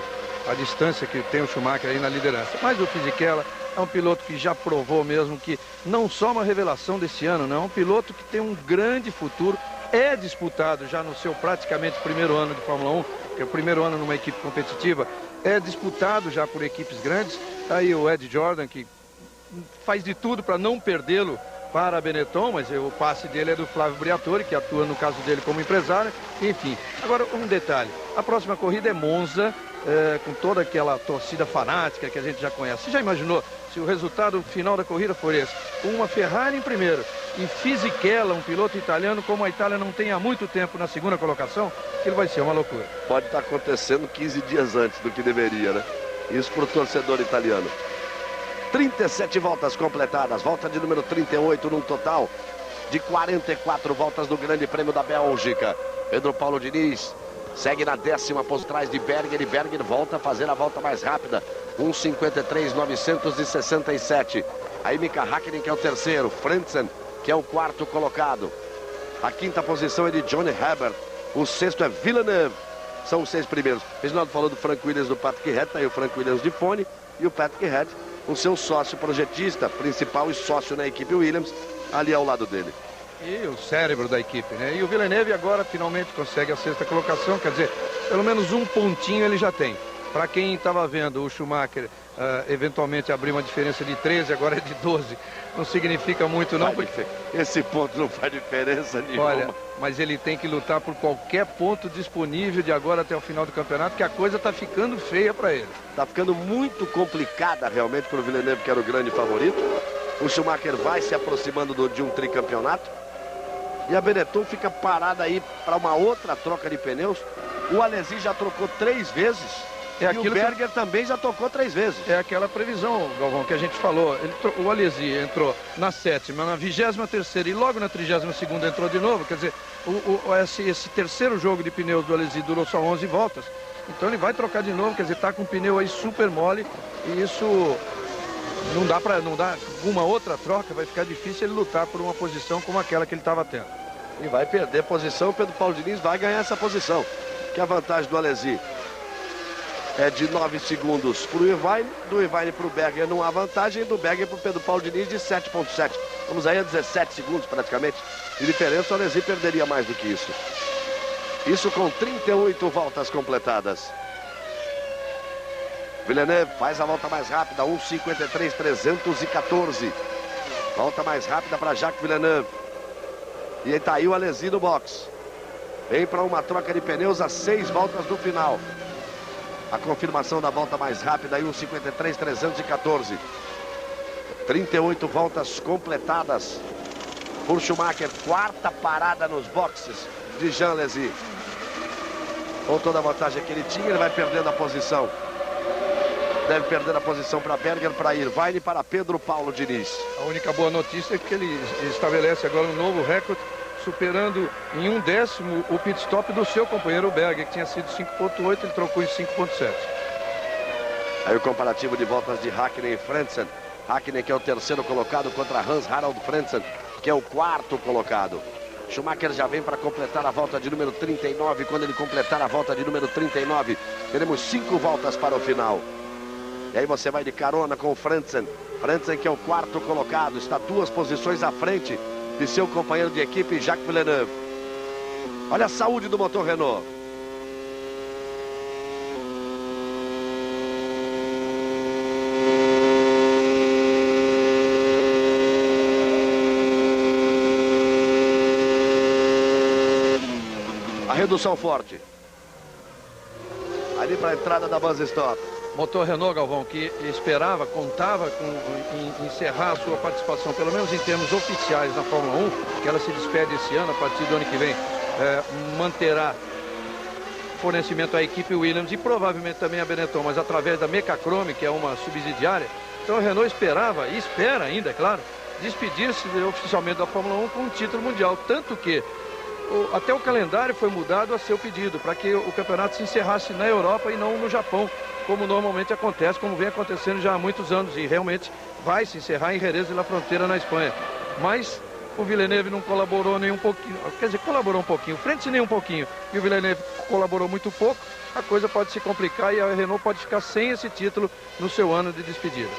a distância que tem o Schumacher aí na liderança. Mas o Fisichella é um piloto que já provou mesmo que não só uma revelação desse ano, não, é um piloto que tem um grande futuro, é disputado já no seu praticamente primeiro ano de Fórmula 1, que é o primeiro ano numa equipe competitiva, é disputado já por equipes grandes. Aí o Ed Jordan, que faz de tudo para não perdê-lo para a Benetton, mas o passe dele é do Flávio Briatore, que atua no caso dele como empresário. Enfim, agora um detalhe, a próxima corrida é Monza, com toda aquela torcida fanática que a gente já conhece. Você já imaginou se o resultado final da corrida for esse? Com uma Ferrari em primeiro e Fisichella, um piloto italiano, como a Itália não tem há muito tempo na segunda colocação, aquilo vai ser uma loucura. Pode estar acontecendo 15 dias antes do que deveria, né? Isso para o torcedor italiano. 37 voltas completadas, volta de número 38 num total de 44 voltas do Grande Prêmio da Bélgica. Pedro Paulo Diniz segue na 10ª por trás de Berger, e Berger volta a fazer a volta mais rápida, 1:53.967. Aí Mika Häkkinen, que é o terceiro, Frentzen, que é o quarto colocado. A 5ª posição é de Johnny Herbert, o 6º é Villeneuve. São os 6 primeiros. Reginaldo falou do Frank Williams, do Patrick Head, tá aí o Frank Williams de fone, e o Patrick Head, o seu sócio projetista principal e sócio na equipe Williams, ali ao lado dele. E o cérebro da equipe, né? E o Villeneuve agora finalmente consegue a 6ª colocação, quer dizer, pelo menos um pontinho ele já tem. Para quem estava vendo o Schumacher eventualmente abrir uma diferença de 13, agora é de 12. Não significa muito não, porque esse ponto não faz diferença nenhuma. Olha, mas ele tem que lutar por qualquer ponto disponível de agora até o final do campeonato, que a coisa está ficando feia para ele. Está ficando muito complicada realmente para o Villeneuve, que era o grande favorito. O Schumacher vai se aproximando de um tricampeonato. E a Benetton fica parada aí para uma outra troca de pneus. O Alesi já trocou 3 vezes. E o Berger também já tocou 3 vezes. É aquela previsão, Galvão, que a gente falou. O Alesi entrou na 7ª, na 23ª e logo na 32ª entrou de novo. Quer dizer, esse terceiro jogo de pneus do Alesi durou só 11 voltas. Então ele vai trocar de novo, quer dizer, tá com o pneu aí super mole. E isso não dá alguma outra troca, vai ficar difícil ele lutar por uma posição como aquela que ele estava tendo. E vai perder posição, Pedro Paulo Diniz vai ganhar essa posição. Que a vantagem do Alesi é de 9 segundos para o Irvine, do Irvine para o Berger não há vantagem, do Berger para o Pedro Paulo Diniz de 7,7. Vamos aí a 17 segundos praticamente de diferença. O Alesi perderia mais do que isso. Isso com 38 voltas completadas. Villeneuve faz a volta mais rápida, 1:53.314. Volta mais rápida para Jacques Villeneuve. E aí tá aí o Alesi no box. Vem para uma troca de pneus a 6 voltas do final. A confirmação da volta mais rápida aí, 1:53.314. 38 voltas completadas por Schumacher. 4ª parada nos boxes de Jean Alesi. Com toda a vantagem que ele tinha, ele vai perdendo a posição. Deve perder a posição para Berger, para Irvine e para Pedro Paulo Diniz. A única boa notícia é que ele estabelece agora um novo recorde, superando em 1/10 o pit stop do seu companheiro Berger, que tinha sido 5,8, ele trocou em 5,7. Aí o comparativo de voltas de Häkkinen e Frentzen. Häkkinen, que é o terceiro colocado, contra Hans Harald Frentzen, que é o quarto colocado. Schumacher já vem para completar a volta de número 39. Quando ele completar a volta de número 39, teremos 5 voltas para o final. E aí você vai de carona com o Frentzen. Frentzen, que é o quarto colocado, está 2 posições à frente de seu companheiro de equipe, Jacques Villeneuve. Olha a saúde do motor Renault. A redução forte. Ali para a entrada da Buzz Stop. Motor Renault, Galvão, que contava com encerrar a sua participação, pelo menos em termos oficiais, na Fórmula 1, que ela se despede esse ano, a partir do ano que vem, manterá fornecimento à equipe Williams e provavelmente também a Benetton, mas através da Mecachrome, que é uma subsidiária. Então a Renault esperava, e espera ainda, é claro, despedir-se oficialmente da Fórmula 1 com um título mundial, tanto que até o calendário foi mudado a seu pedido, para que o campeonato se encerrasse na Europa e não no Japão, como normalmente acontece, como vem acontecendo já há muitos anos, e realmente vai se encerrar em Jerez de la Frontera, na Espanha. Mas o Villeneuve não colaborou nem um pouquinho, quer dizer, colaborou um pouquinho, o Frentzen nem um pouquinho, e o Villeneuve colaborou muito pouco, a coisa pode se complicar e a Renault pode ficar sem esse título no seu ano de despedida.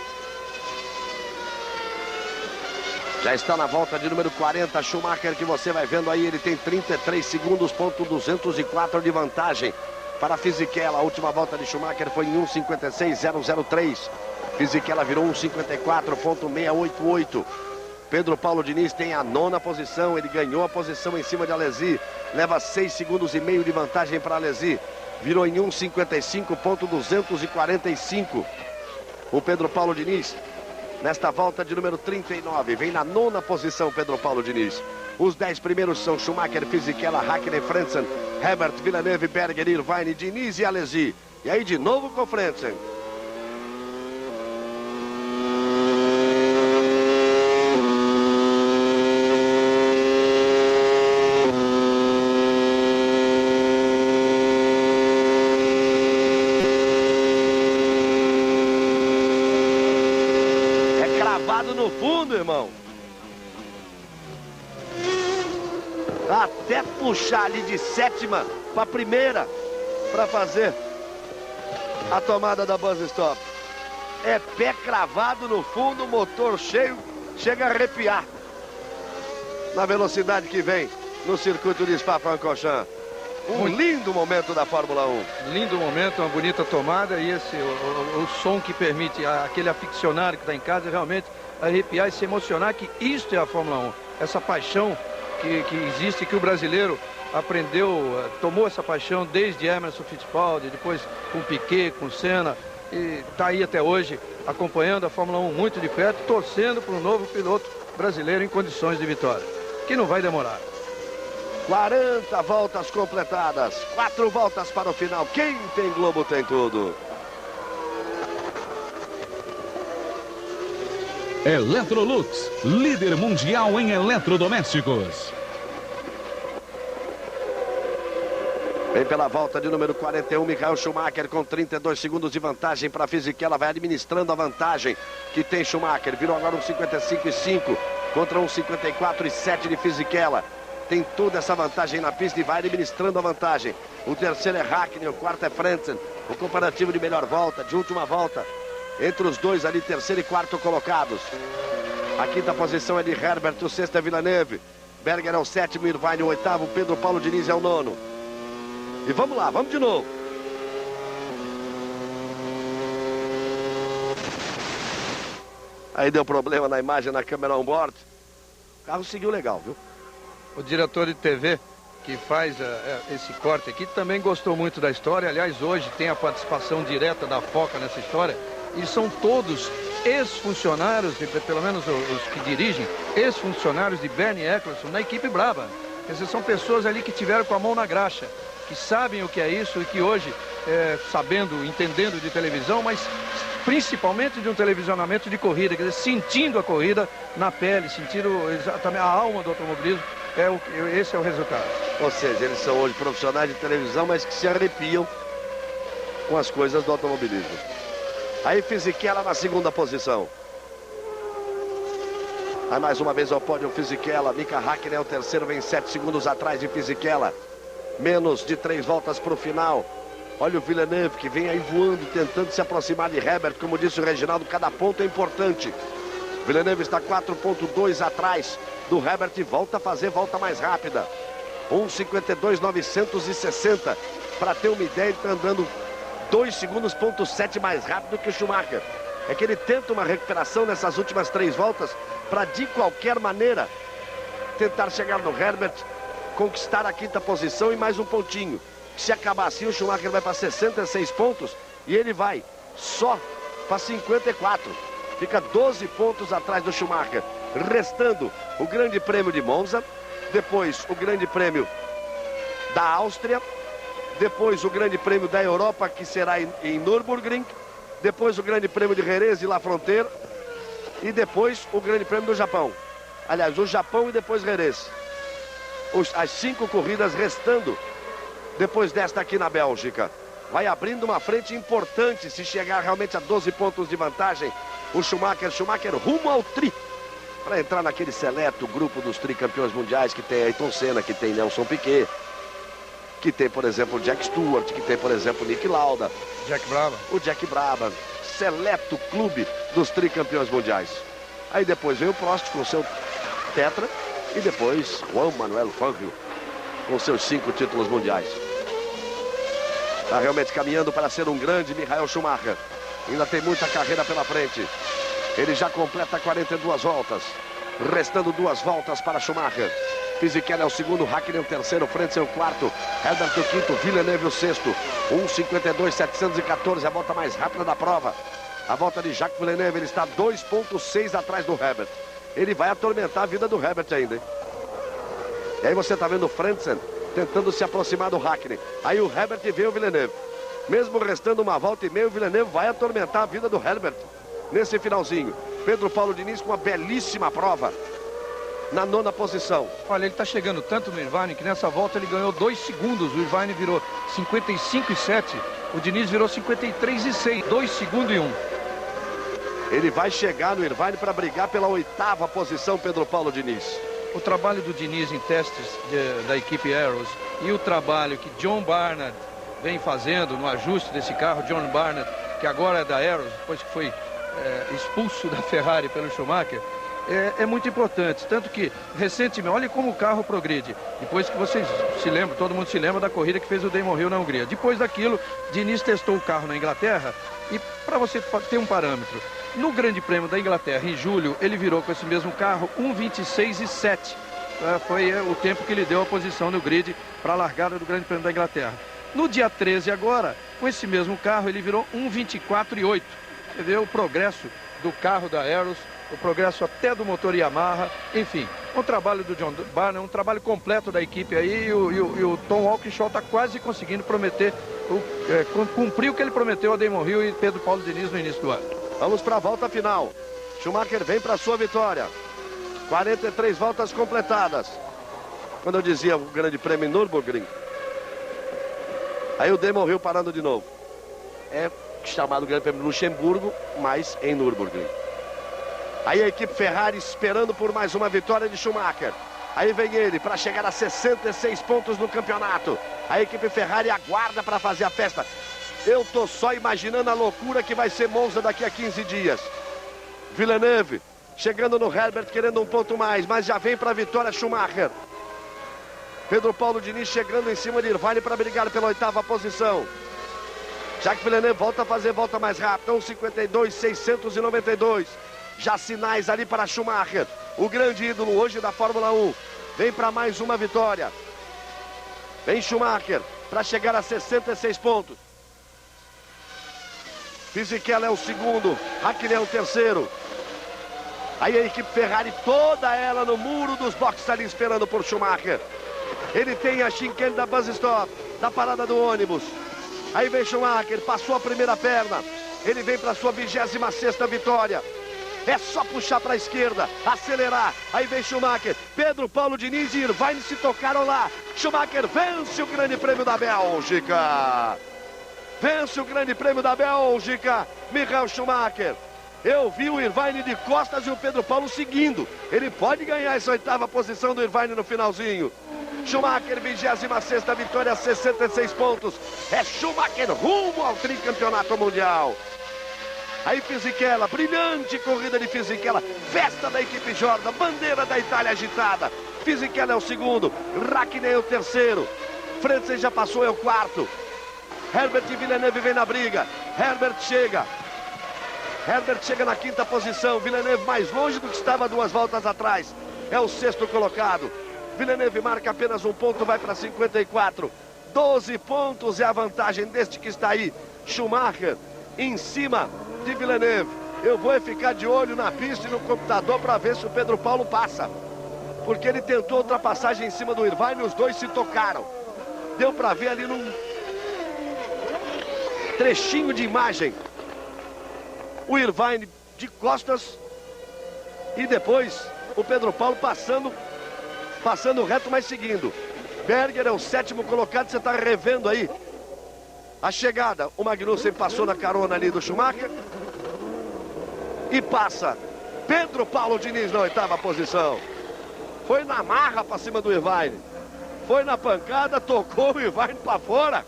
Já está na volta de número 40, Schumacher, que você vai vendo aí, ele tem 33 segundos, ponto 204 de vantagem para Fisichella. A última volta de Schumacher foi em 1:56.003. Fisichella virou 1:54.688. Pedro Paulo Diniz tem a 9ª posição. Ele ganhou a posição em cima de Alesi. Leva 6,5 segundos de vantagem para Alesi. Virou em 1:55.245. O Pedro Paulo Diniz, nesta volta de número 39, vem na 9ª posição Pedro Paulo Diniz. Os 10 primeiros são Schumacher, Fisichella, Hakkinen, Frentzen, Herbert, Villeneuve, Berger, Irvine, Diniz e Alesi. E aí de novo com Frentzen. É cravado no fundo, irmão. Até puxar ali de 7ª para 1ª para fazer a tomada da buzz stop. É pé cravado no fundo, motor cheio, chega a arrepiar na velocidade que vem no circuito de Spa-Francorchamps. Lindo momento da Fórmula 1. Lindo momento, uma bonita tomada e esse o som que permite aquele aficionado que está em casa realmente arrepiar e se emocionar, que isto é a Fórmula 1. Essa paixão que existe, que o brasileiro aprendeu, tomou essa paixão desde Emerson Fittipaldi, depois com Piquet, com Senna, e está aí até hoje acompanhando a Fórmula 1 muito de perto, torcendo para um novo piloto brasileiro em condições de vitória, que não vai demorar. 40 voltas completadas, 4 voltas para o final. Quem tem Globo tem tudo. Electrolux, líder mundial em eletrodomésticos. Vem pela volta de número 41, Michael Schumacher com 32 segundos de vantagem para Fisichella. Vai administrando a vantagem que tem Schumacher. Virou agora um 55,5 contra um 54,7 de Fisichella. Tem toda essa vantagem na pista e vai administrando a vantagem. O terceiro é Hakkinen, o quarto é Frentzen. O comparativo de melhor volta, de última volta, entre os dois ali, terceiro e quarto colocados. A 5ª posição é de Herbert, o 6º é Villeneuve. Berger é o 7º, Irvine o 8º, Pedro Paulo Diniz é o 9º. E vamos lá, vamos de novo. Aí deu problema na imagem, na câmera on-board. O carro seguiu legal, viu? O diretor de TV que faz esse corte aqui também gostou muito da história. Aliás, hoje tem a participação direta da Foca nessa história. E são todos ex-funcionários, pelo menos os que dirigem, ex-funcionários de Bernie Eccleston na equipe Brabham. Quer dizer, são pessoas ali que tiveram com a mão na graxa, que sabem o que é isso e que hoje, sabendo, entendendo de televisão, mas principalmente de um televisionamento de corrida, quer dizer, sentindo a corrida na pele, sentindo exatamente a alma do automobilismo, esse é o resultado. Ou seja, eles são hoje profissionais de televisão, mas que se arrepiam com as coisas do automobilismo. Aí Fisichella na 2ª posição. Aí mais uma vez ao pódio Fisichella. Mika Hakkinen é o terceiro, vem 7 segundos atrás de Fisichella. Menos de 3 voltas para o final. Olha o Villeneuve que vem aí voando, tentando se aproximar de Herbert. Como disse o Reginaldo, cada ponto é importante. Villeneuve está 4,2 atrás do Herbert e volta a fazer volta mais rápida. 1:52.960. Para ter uma ideia, ele está andando 2,7 segundos mais rápido que o Schumacher. É que ele tenta uma recuperação nessas últimas 3 voltas para, de qualquer maneira, tentar chegar no Herbert, conquistar a 5ª posição e mais um pontinho. Se acabar assim, o Schumacher vai para 66 pontos e ele vai só para 54. Fica 12 pontos atrás do Schumacher. Restando o Grande Prêmio de Monza, depois o Grande Prêmio da Áustria, depois o Grande Prêmio da Europa, que será em Nürburgring, depois o Grande Prêmio de Jerez e La Frontière e depois o Grande Prêmio do Japão. Aliás, o Japão e depois Jerez. As 5 corridas restando depois desta aqui na Bélgica. Vai abrindo uma frente importante se chegar realmente a 12 pontos de vantagem. O Schumacher rumo ao tri, para entrar naquele seleto grupo dos tricampeões mundiais que tem Ayrton Senna, que tem Nelson Piquet, que tem, por exemplo, o Jack Stewart, que tem, por exemplo, o Nick Lauda. O Jack Brabham. Seleto clube dos tricampeões mundiais. Aí depois vem o Prost com seu tetra e depois Juan Manuel Fangio com seus 5 títulos mundiais. Está realmente caminhando para ser um grande Michael Schumacher. Ainda tem muita carreira pela frente. Ele já completa 42 voltas. Restando 2 voltas para Schumacher. Fisichella é o segundo, Hakkinen o terceiro, Frentzen o quarto, Herbert o quinto, Villeneuve o sexto. 1:52.714, a volta mais rápida da prova. A volta de Jacques Villeneuve, ele está 2,6 atrás do Herbert. Ele vai atormentar a vida do Herbert ainda, hein? E aí você está vendo o Frentzen tentando se aproximar do Hakkinen. Aí o Herbert vê o Villeneuve. Mesmo restando 1 volta e meia, o Villeneuve vai atormentar a vida do Herbert nesse finalzinho. Pedro Paulo Diniz com uma belíssima prova na 9ª posição. Olha, ele está chegando tanto no Irvine que nessa volta ele ganhou 2 segundos. O Irvine virou 55,7. O Diniz virou 53,6. 2 segundos e 1. Ele vai chegar no Irvine para brigar pela 8ª posição, Pedro Paulo Diniz. O trabalho do Diniz em testes da equipe Arrows e o trabalho que John Barnard vem fazendo no ajuste desse carro, John Barnard, que agora é da Arrows, depois que foi expulso da Ferrari pelo Schumacher, é muito importante. Tanto que, recentemente, olha como o carro progride. Depois que vocês se lembram, todo mundo se lembra da corrida que fez o Damon Hill na Hungria. Depois daquilo, Diniz testou o carro na Inglaterra e, para você ter um parâmetro, no Grande Prêmio da Inglaterra, em julho, ele virou com esse mesmo carro 1:26,7. Foi o tempo que ele deu a posição no grid para a largada do Grande Prêmio da Inglaterra. No dia 13 agora, com esse mesmo carro, ele virou 1:24,8. Você vê o progresso do carro da Arrows, o progresso até do motor Yamaha, enfim, o trabalho do John Barnard, um trabalho completo da equipe aí, e o Tom Walkinshaw está quase conseguindo cumprir o que ele prometeu a Damon Hill e Pedro Paulo Diniz no início do ano. Vamos para a volta final. Schumacher vem para a sua vitória. 43 voltas completadas. Quando eu dizia o Grande Prêmio em Nürburgring, aí o Damon Hill parando de novo. É chamado Grande Prêmio de Luxemburgo, mas em Nürburgring. Aí a equipe Ferrari esperando por mais uma vitória de Schumacher. Aí vem ele para chegar a 66 pontos no campeonato. A equipe Ferrari aguarda para fazer a festa. Eu tô só imaginando a loucura que vai ser Monza daqui a 15 dias. Villeneuve chegando no Herbert querendo um ponto mais, mas já vem para a vitória Schumacher. Pedro Paulo Diniz chegando em cima de Irvine para brigar pela 8ª posição. Jacques Villeneuve volta a fazer volta mais rápida, 1:52.692. Já sinais ali para Schumacher, o grande ídolo hoje da Fórmula 1. Vem para mais uma vitória. Vem Schumacher para chegar a 66 pontos. Fisichella é o segundo, Hakkinen é o terceiro. Aí a equipe Ferrari, toda ela no muro dos boxes ali esperando por Schumacher. Ele tem a chicane da bus stop, da parada do ônibus. Aí vem Schumacher, passou a primeira perna. Ele vem para a sua 26ª vitória. É só puxar para a esquerda, acelerar. Aí vem Schumacher, Pedro Paulo Diniz e Irvine se tocaram lá. Schumacher vence o Grande Prêmio da Bélgica. Vence o Grande Prêmio da Bélgica, Michael Schumacher. Eu vi o Irvine de costas e o Pedro Paulo seguindo. Ele pode ganhar essa 8ª posição do Irvine no finalzinho. Schumacher, 26ª vitória, 66 pontos. É Schumacher rumo ao tricampeonato mundial. Aí Fisichella, brilhante corrida de Fisichella. Festa da equipe Jordan, bandeira da Itália agitada. Fisichella é o segundo, Hakkinen é o terceiro. Frentzen já passou, é o quarto. Herbert e Villeneuve vem na briga. Herbert chega na 5ª posição. Villeneuve mais longe do que estava 2 voltas atrás. É o 6º colocado. Villeneuve marca apenas um ponto, vai para 54. 12 pontos é a vantagem deste que está aí. Schumacher em cima de Villeneuve. Eu vou ficar de olho na pista e no computador para ver se o Pedro Paulo passa. Porque ele tentou ultrapassagem em cima do Irvine e os dois se tocaram. Deu para ver ali num trechinho de imagem o Irvine de costas e depois o Pedro Paulo passando reto, mas seguindo. Berger é o 7º colocado, você está revendo aí a chegada. O Magnussen passou na carona ali do Schumacher e passa Pedro Paulo Diniz na 8ª posição. Foi na marra para cima do Irvine, foi na pancada, tocou o Irvine para fora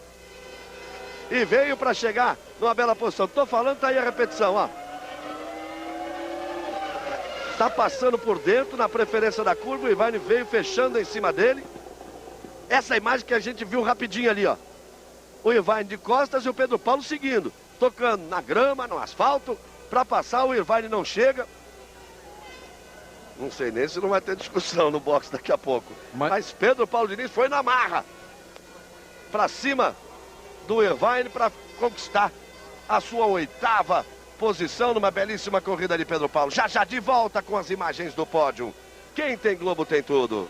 e veio para chegar numa bela posição. Tô falando, tá aí a repetição, ó. Tá passando por dentro na preferência da curva, o Irvine veio fechando em cima dele. Essa imagem que a gente viu rapidinho ali, ó. O Irvine de costas e o Pedro Paulo seguindo. Tocando na grama, no asfalto. Para passar, o Irvine não chega. Não sei nem se não vai ter discussão no boxe daqui a pouco. Mas Pedro Paulo Diniz foi na marra. Para cima do Irvine para conquistar a sua 8ª posição numa belíssima corrida de Pedro Paulo. Já já de volta com as imagens do pódio. Quem tem Globo tem tudo.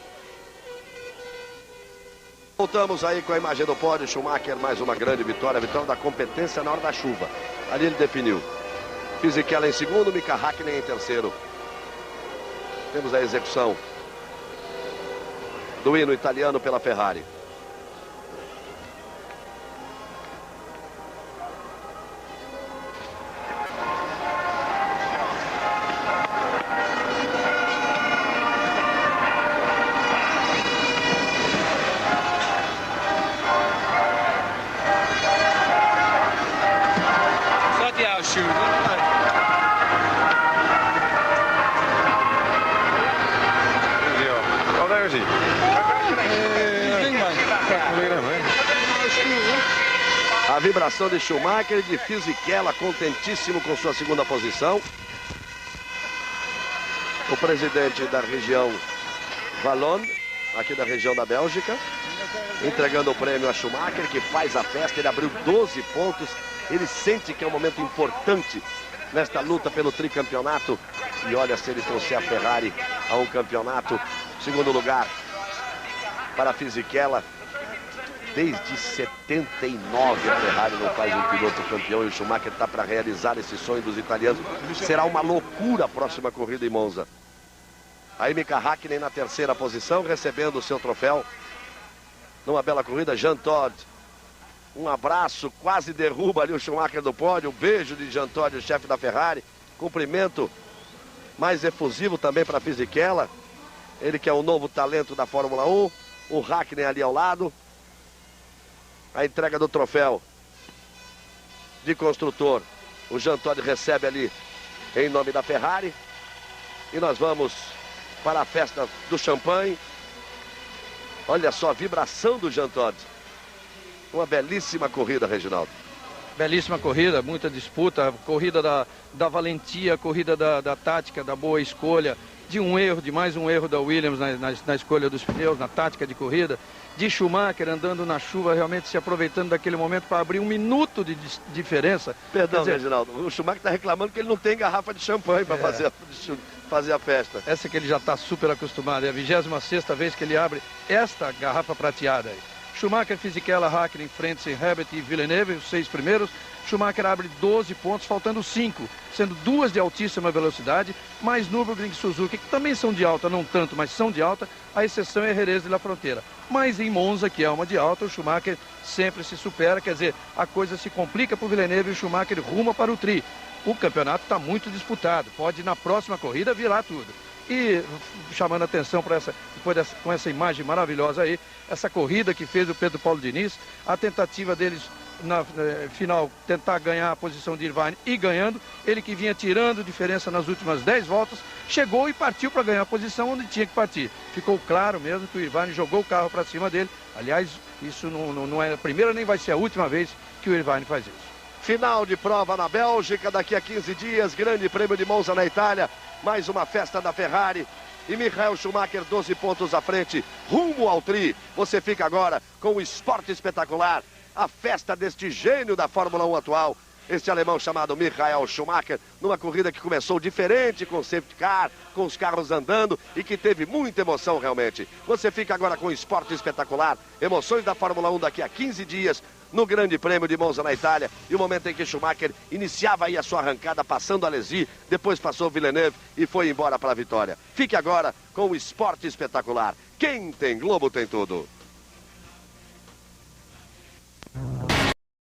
Voltamos aí com a imagem do pódio. Schumacher, mais uma grande vitória. A vitória da competência na hora da chuva. Ali ele definiu. Fisichella em segundo, Mika Häkkinen em terceiro. Temos a execução do hino italiano pela Ferrari. A vibração de Schumacher e de Fisichella, contentíssimo com sua 2ª posição. O presidente da região Wallonne, aqui da região da Bélgica, entregando o prêmio a Schumacher, que faz a festa. Ele abriu 12 pontos. Ele sente que é um momento importante nesta luta pelo tricampeonato. E olha, se ele trouxer a Ferrari a um campeonato, 2º lugar para Fisichella. Desde 79 a Ferrari não faz um piloto campeão e o Schumacher está para realizar esse sonho dos italianos. Será uma loucura a próxima corrida em Monza. Aí Mika Häkkinen na 3ª posição, recebendo o seu troféu. Numa bela corrida, Jean Todt. Um abraço, quase derruba ali o Schumacher do pódio. Um beijo de Jean Todt, o chefe da Ferrari. Cumprimento mais efusivo também para Fisichella. Ele que é o novo talento da Fórmula 1. O Häkkinen ali ao lado. A entrega do troféu de construtor. O Jean Todt recebe ali em nome da Ferrari. E nós vamos para a festa do champanhe. Olha só a vibração do Jean Todt. Uma belíssima corrida, Reginaldo. Belíssima corrida, muita disputa. Corrida da valentia, corrida da tática, da boa escolha. De mais um erro da Williams na escolha dos pneus, na tática de corrida. De Schumacher andando na chuva, realmente se aproveitando daquele momento para abrir 1 minuto de diferença. Perdão, Reginaldo, o Schumacher está reclamando que ele não tem garrafa de champanhe para fazer a festa. Essa que ele já está super acostumado, é a 26ª vez que ele abre esta garrafa prateada aí. Schumacher, Fisichella, Häkkinen, Frentzen, Herbert e Villeneuve, os 6 primeiros. Schumacher abre 12 pontos, faltando 5, sendo 2 de altíssima velocidade, mais Nürburgring e Suzuki, que também são de alta, não tanto, mas são de alta, a exceção é Jerez de la Fronteira. Mas em Monza, que é uma de alta, o Schumacher sempre se supera, quer dizer, a coisa se complica para o Villeneuve e o Schumacher ruma para o tri. O campeonato está muito disputado, pode na próxima corrida virar tudo. E chamando a atenção para com essa imagem maravilhosa aí, essa corrida que fez o Pedro Paulo Diniz, a tentativa deles na final tentar ganhar a posição de Irvine e ganhando, ele que vinha tirando diferença nas últimas 10 voltas, chegou e partiu para ganhar a posição onde tinha que partir. Ficou claro mesmo que o Irvine jogou o carro para cima dele. Aliás, isso não é a primeira nem vai ser a última vez que o Irvine faz isso. Final de prova na Bélgica, daqui a 15 dias, Grande Prêmio de Monza na Itália, mais uma festa da Ferrari. E Michael Schumacher 12 pontos à frente, rumo ao tri. Você fica agora com o Esporte Espetacular, a festa deste gênio da Fórmula 1 atual, este alemão chamado Michael Schumacher, numa corrida que começou diferente, com safety car, com os carros andando e que teve muita emoção realmente. Você fica agora com o Esporte Espetacular, emoções da Fórmula 1 daqui a 15 dias, no Grande Prêmio de Monza na Itália, e o momento em que Schumacher iniciava aí a sua arrancada, passando Alesi, depois passou Villeneuve e foi embora para a vitória. Fique agora com o Esporte Espetacular. Quem tem Globo tem tudo.